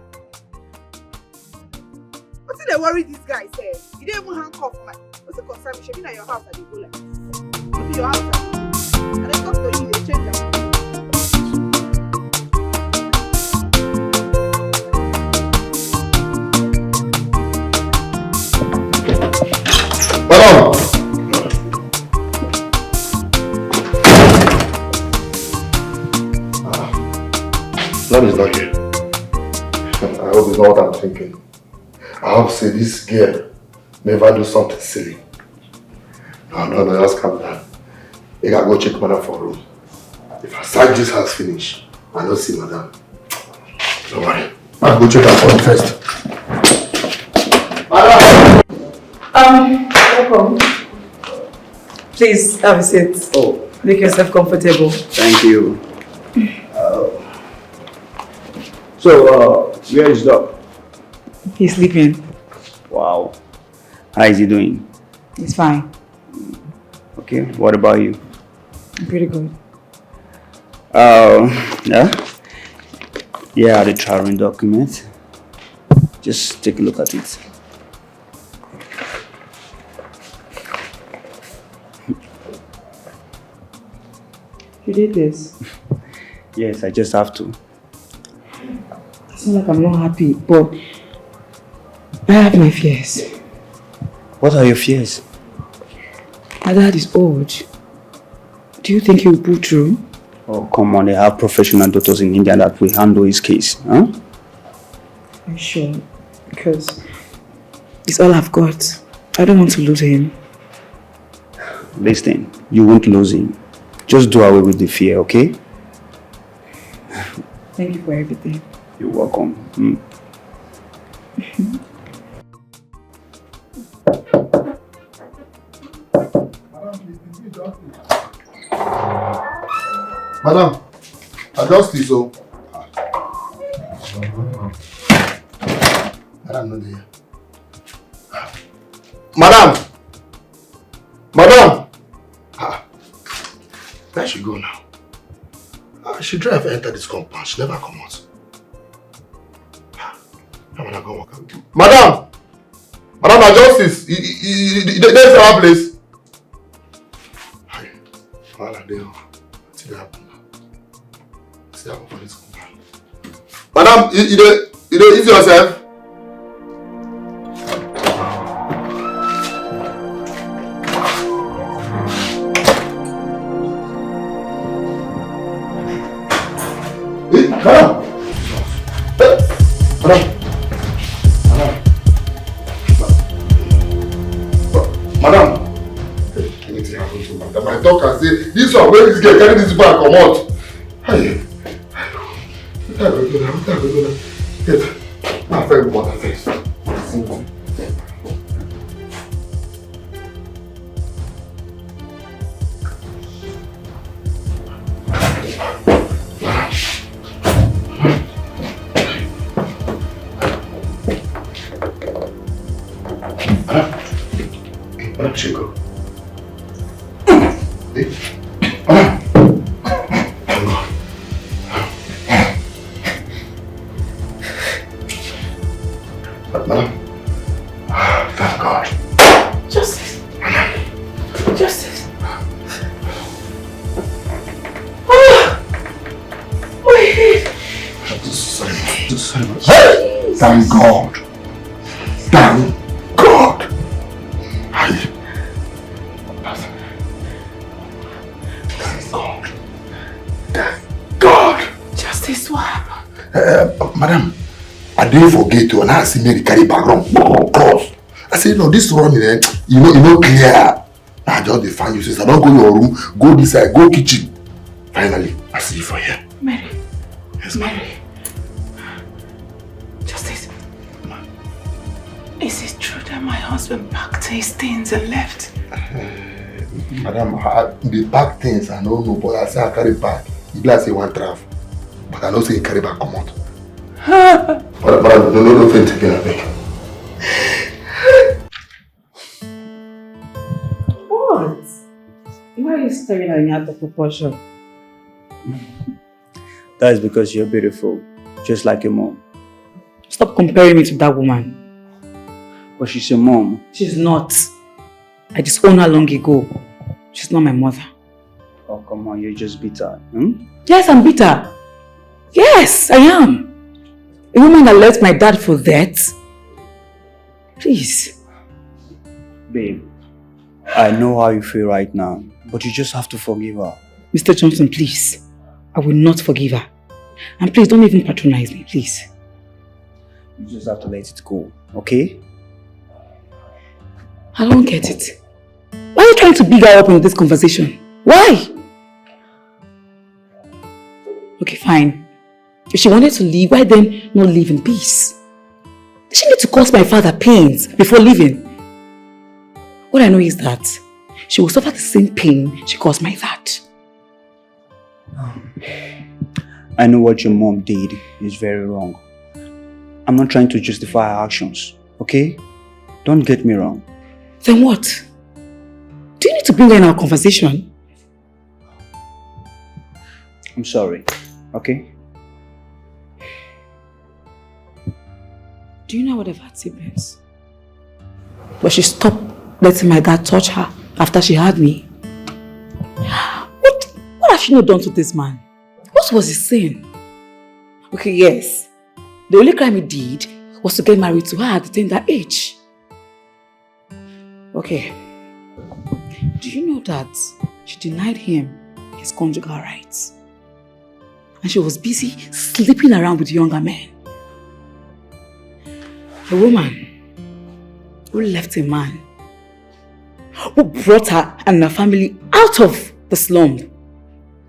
What did they worry this guy say? You didn't even handcuff my... What's the concern? You should be at your house and you go like this. Maybe your house and they talk to you, they change them. Madam! Madam is not here. I hope it's not what I'm thinking. I hope say this girl never do something silly. No, just calm down. You gotta go check madam for room. If I search this house finish, I don't see madam. Don't worry. I'll go check her for room first. Madam! Welcome. Please have a seat. Oh. Make yourself comfortable. Thank you. Where is Doc? He's sleeping. Wow. How is he doing? He's fine. Okay, what about you? I'm pretty good. Yeah? Yeah, the traveling document. Just take a look at it. You did this? Yes, I just have to. It's not like I'm not happy, but I have my fears. What are your fears? My dad is old. Do you think he'll pull through? Oh, come on, they have professional doctors in India that will handle his case, huh? Are you sure? Because it's all I've got. I don't want to lose him. Listen, you won't lose him. Just do away with the fear, okay? Thank you for everything. You're welcome. Madam, adjust this, oh. Madam, no there. Madam! Where she go now? She drive enter this compound. She never come out. Madam! Madam, adjust this. There's our place. Madam, you ease yourself. Madam, anything happen to madam? My doctor say this one where this girl carry this bag come out. Hey, what I go do now? Get, my friend water first. Chico. Madam. Thank God. Justice. Justice. Wait. Sorry. Hey! Thank God. Thank God. Madam, I didn't forget to, and I see Mary carry background cross. I said, no, this running, you know clear. I just define you, since I don't go your room, go this side, go kitchen. Finally, I see you for here. Mary. Yes, Mary. Justice. Is it true that my husband packed his things and left? Madam, they pack things, I don't know, but I say I carry back. You be like say one travel. But I don't say you carry back come out. Madam, no faint again, I beg. What? Why are you staring at me out of proportion? That is because you're beautiful, just like your mom. Stop comparing me to that woman. But she's your mom. She's not. I disowned her long ago. She's not my mother. Oh, come on, you're just bitter. Yes, I'm bitter. Yes, I am. A woman that left my dad for that? Please. Babe, I know how you feel right now, but you just have to forgive her. Mr. Johnson, please. I will not forgive her. And please don't even patronize me, please. You just have to let it go, okay? I don't get it. Why are you trying to big her up in this conversation? Why? Okay, fine. If she wanted to leave, why then not live in peace? Did she need to cause my father pains before leaving? What I know is that she will suffer the same pain she caused my dad. I know what your mom did is very wrong. I'm not trying to justify her actions, okay? Don't get me wrong. Then what? Do you need to bring her in our conversation? I'm sorry, okay? Do you know what I've had siblings? But she stopped letting my dad touch her after she had me. What has she not done to this man? What was his sin? Okay, yes. The only crime he did was to get married to her at the tender age. Okay. Do you know that she denied him his conjugal rights? And she was busy sleeping around with younger men. A woman who left a man, who brought her and her family out of the slum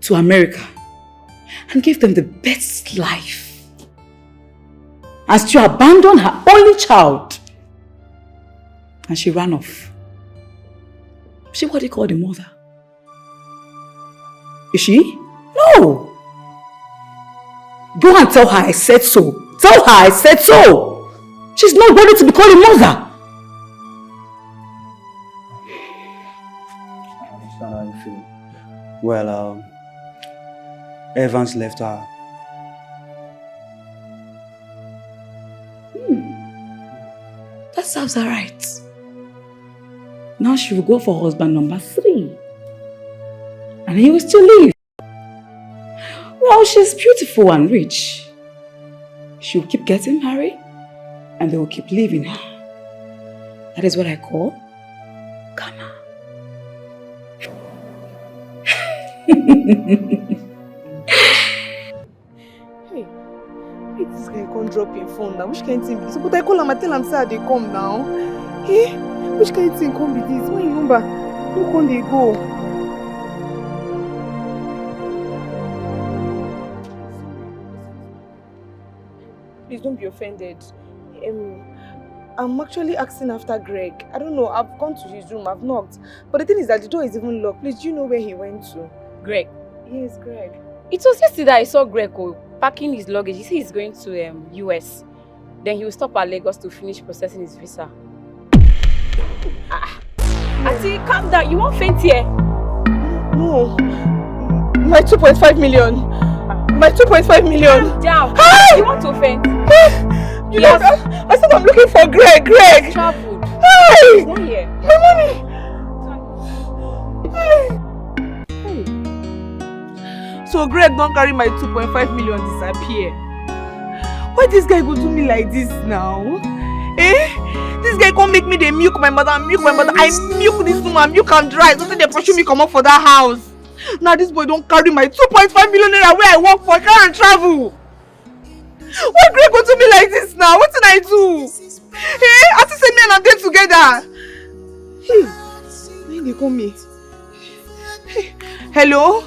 to America and gave them the best life, and still abandoned her only child, and she ran off. Is she what they call the mother? Is she? No! Go and tell her I said so. Tell her I said so! She's not ready to be called a mother. I understand how you feel. Well, Evans left her. That serves her right. Now she will go for husband number 3. And he will still leave. Well, she's beautiful and rich. She will keep getting married and they will keep leaving her. That is what I call karma. Hey, wait, this guy can't drop your phone now. Which kind of thing be this? But I call him and tell him say they come now. Hey, which kind of thing come be this? When you remember, who can they go? Please don't be offended. I'm actually asking after Greg. I don't know, I've gone to his room, I've knocked. But the thing is that the door is even locked. Please, do you know where he went to? Greg? Yes, Greg. It was yesterday I saw Greg packing his luggage. He said he's going to US. Then he will stop at Lagos to finish processing his visa. Auntie, calm down. You won't faint here. No. My 2.5 million. My 2.5 million. Calm down. Hey! You want to faint? You know, I said I'm looking for Greg. Greg! Traveled. Hey! He's not here. My money! Hey. So Greg don't carry my 2.5 million disappear. Why this guy go do me like this now? Eh? This guy can't make me they milk my mother. I milk this woman, milk and dry. So they pursue me come up for that house. Now this boy don't carry my 2.5 million naira where I work for. I can't travel. Why Greg go do me like this now? What did I do? Hey, I just say me and I'm there together. Hey, when they call me. Hey, hello?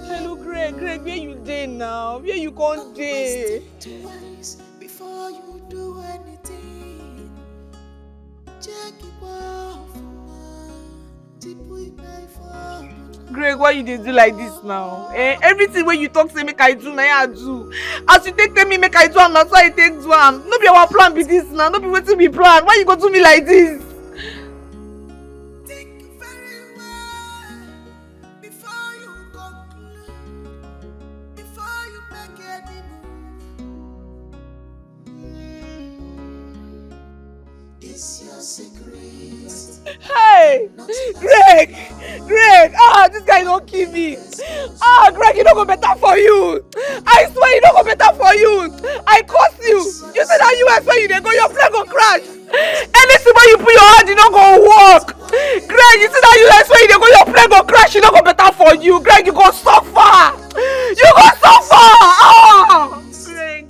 Hello, Greg. Greg, where you there now? Where you gone there? Before you do anything, check it off. Greg, why you dey do like this now? Everything when you talk say make I do, na I do. As you take tell me make I do am, na so I take do am. No be our plan be this now, no be wetin we plan. Why you go do me like this? Hey! Greg! This guy don't kill me. Greg, you don't go better for you. I swear you don't go better for you. I curse you. You said that US where you dey go, your plane go crash. Anything where you put your hand, you don't go work. Greg, you said that US where you dey go, your plane go crash, you don't go better for you. Greg, you go suffer. You go suffer. Greg.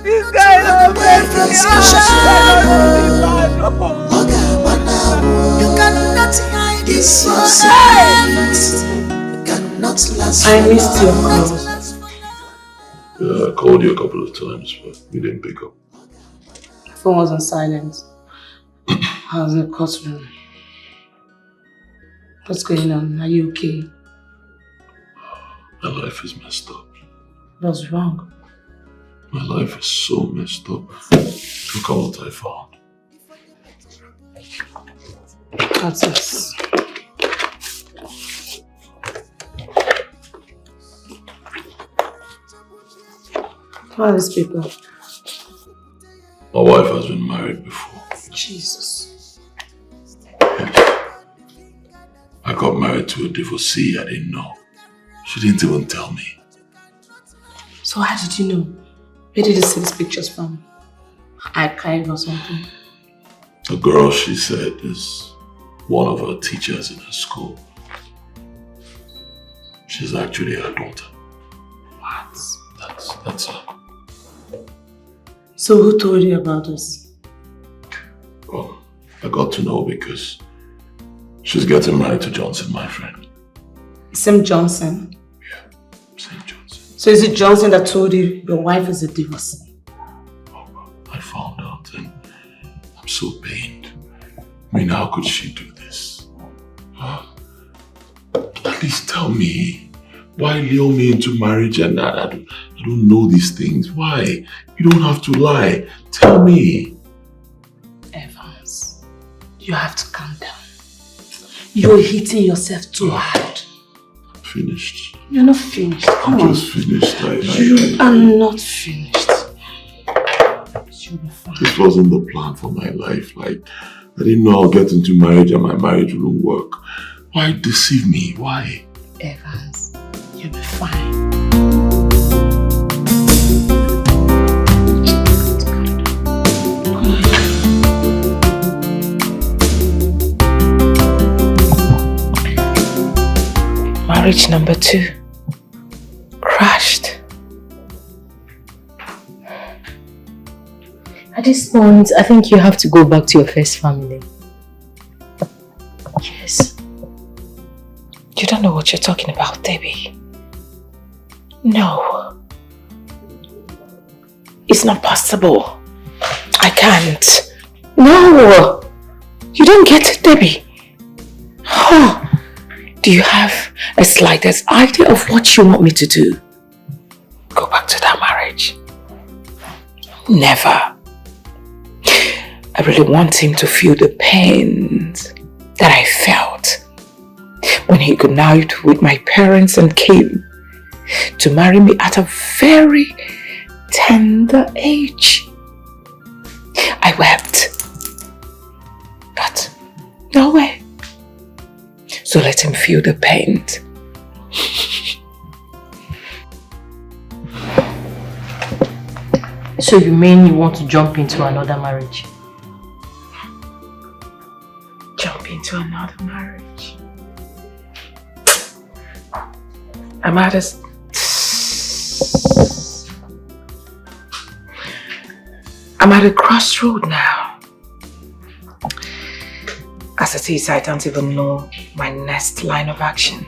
This guy don't make me. You cannot hide this yourself. You cannot last. I missed your calls. Yeah, I called you a couple of times, but you didn't pick up. Phone was on silent. I was in the courtroom. What's going on? Are you okay? My life is messed up. What's wrong? My life is so messed up. Look at what I found. That's it. Who are these people? My wife has been married before. Jesus. I got married to a divorcee I didn't know. She didn't even tell me. So how did you know? Where did you see these pictures from? Archive or something? The girl, she said, is one of her teachers in her school. She's actually her daughter. What? That's her. So who told you about this? Well, I got to know because she's getting married to Johnson, my friend. Sam Johnson? Yeah, Sam Johnson. So is it Johnson that told you your wife is a divorcee? I found out and I'm so pained. I mean, how could she do this? At least tell me. Why lure me into marriage and I don't know these things? Why? You don't have to lie. Tell me. Evans, you have to calm down. You're hitting yourself too hard. Finished. You're not finished. Come on. I'm just finished. You are not finished. You'll be fine. This wasn't the plan for my life. Like, I didn't know I'll get into marriage and my marriage wouldn't work. Why deceive me? Why? Evans, you'll be fine. Marriage number 2 crashed. At this point, I think you have to go back to your first family. Yes. You don't know what you're talking about, Debbie. No. It's not possible. I can't. No. You don't get it, Debbie. Huh. Do you have a slightest idea of what you want me to do? Go back to that marriage? Never. I really want him to feel the pain that I felt when he connived with my parents and came to marry me at a very tender age. I wept, but no way. So let him feel the pain. So you mean you want to jump into another marriage? Jump into another marriage? I'm at a crossroad now. As it is, I don't even know my next line of action.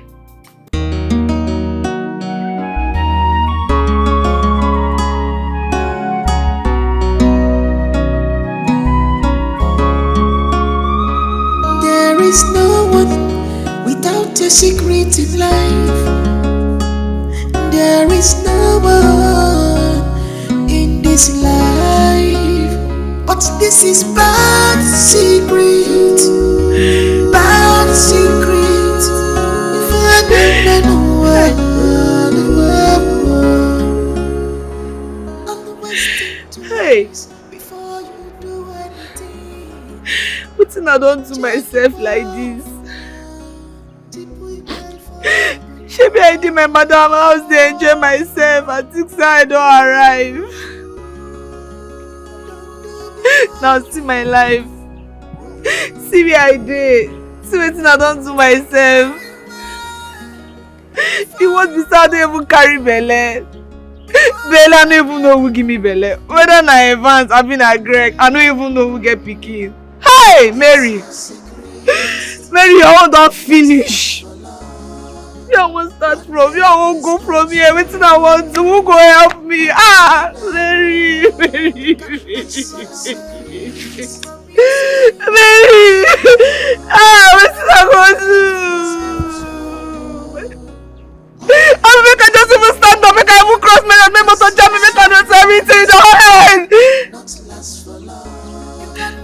But this is bad secret. Bad secret. Hey, what I don't do myself like this? Maybe I did my madam house to enjoy myself and think I don't arrive. Now see my life. See where I did. See what I don't do myself. The worst be I don't even carry belle. Belle, I don't even know who give me belle. Whether na Evans, I been a Greg, I don't even know who get pikin. Hey, Mary! Mary, your own don't finish. You won't start from, you won't go from here. Everything I want to, who go help me? Ah, Mary, Mary, Mary. Ah, what's I going to do? I make I just even stand up, make I even cross my head, make motor jam me, make I not everything.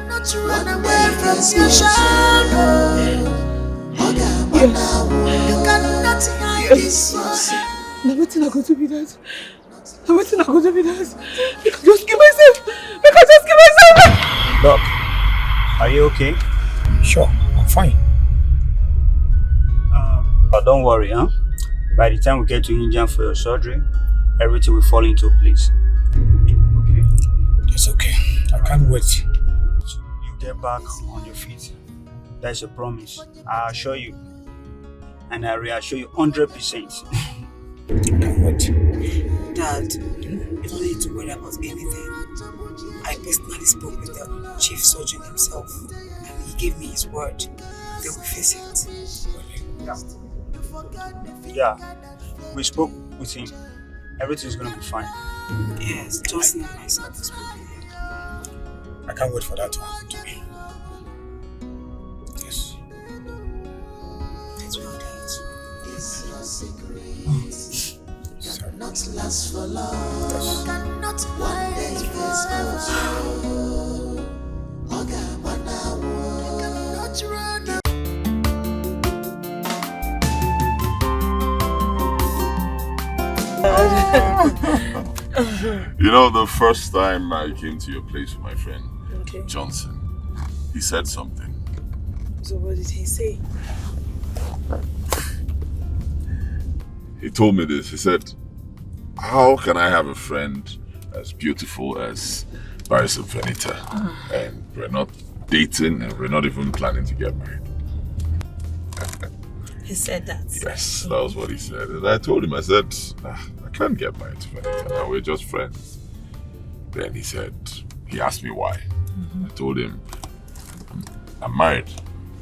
Not run away from your shadow. You cannot hide this one. No, what's not going to be that? No, what's not going to be that? I can just kill myself. I can just kill myself. Doc, are you okay? Sure, I'm fine. But don't worry, huh? By the time we get to India for your surgery, everything will fall into place. Okay? It's okay. I can't wait. You get back on your feet. That's a promise. I assure you. And I reassure you 100%. I can't wait. Dad, you don't need to worry about anything. I personally spoke with the chief surgeon himself, and he gave me his word. They will fix it. Yeah, we spoke with him. Everything's gonna be fine. Yes, Johnson and myself spoke with him. I can't wait for that to happen to me. Yes. That's well done. It's your secret. Cannot last for long. Yes. Cannot wait forever. Cannot run away. You know, the first time I came to your place with my friend, Okay. Johnson, he said something. So what did he say? He told me this. He said, how can I have a friend as beautiful as Barrister Venita and we're not dating and we're not even planning to get married? He said that? Yes, that was what he said. And I told him, I said, I can't get married to Venita now, we're just friends. Then he said, he asked me why. I told him, I'm married.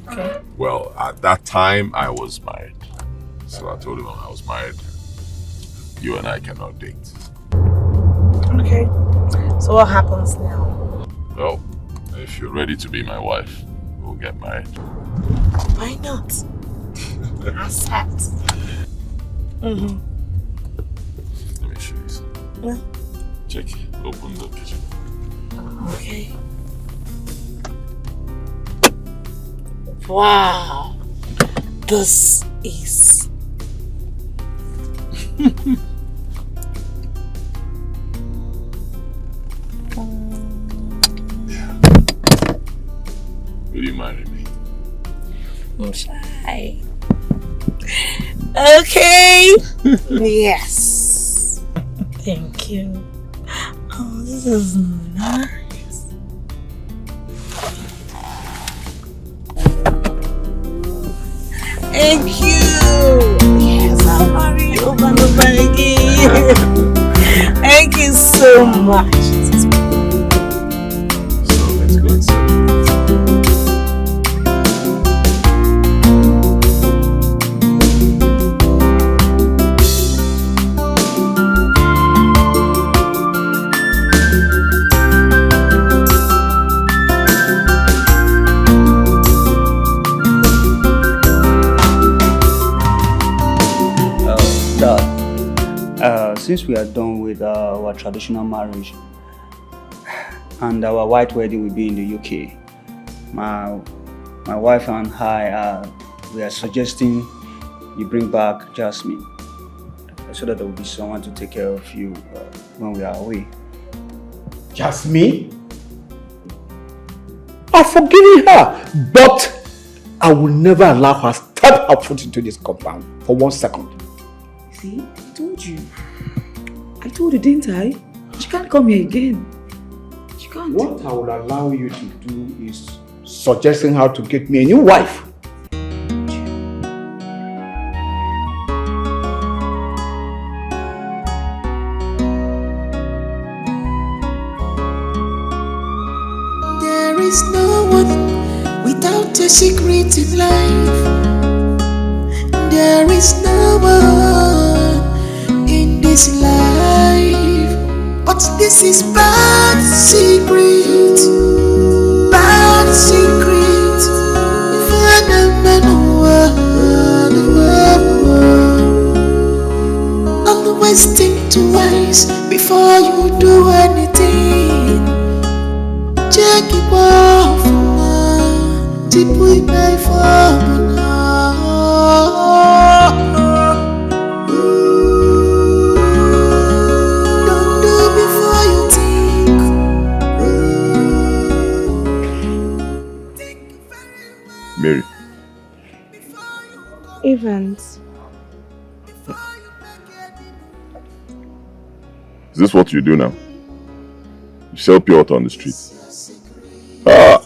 Okay. Well, at that time, I was married. So I told him I was married. You and I cannot date. Okay. So what happens now? Well, if you're ready to be my wife, we'll get married. Why not? Accept. Let me show you something. Yeah. Check it. Open the kitchen. Okay. Wow. This is... Will you marry me? I'm shy. Okay. Yes. Thank you. Oh, this is nice. Thank you. Yes, I'll marry you over and over again. Thank you so much. So let's go inside. Since we are done with our traditional marriage, and our white wedding will be in the UK. My wife and I we are suggesting you bring back Jasmine so that there will be someone to take care of you when we are away. Jasmine? I've forgiven her, but I will never allow her step her foot into this compound for 1 second. See, I told you. I told you, didn't I? She can't come here again. She can't. What I will allow you to do is suggesting how to get me a new wife. There is no one without a secret in life. There is no one in this life. But this is bad secret. Bad secret. Always think twice before you do anything. Check it off. Tip with my phone. Don't do before you think. Mary. Evans. Is this what you do now? You sell pure water on the street. Ah!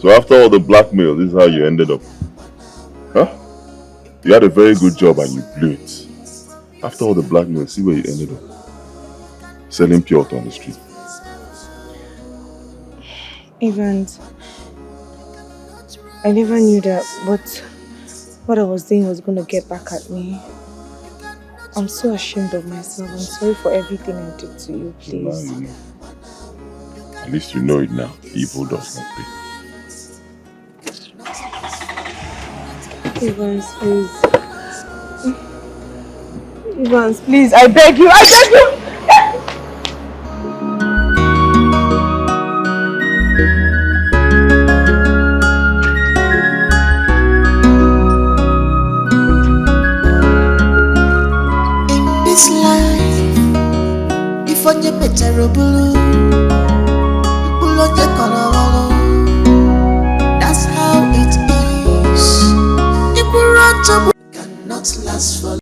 So after all the blackmail, this is how you ended up. Huh? You had a very good job and you blew it. After all the blackmail, see where you ended up. Selling pure water on the street. Evans, I never knew that what I was doing was going to get back at me. I'm so ashamed of myself. I'm sorry for everything I did to you, please. Now you know. At least you know it now. Evil does not pay. Evans, please. Evans, please, I beg you, I beg you! Terrible. That's how it is.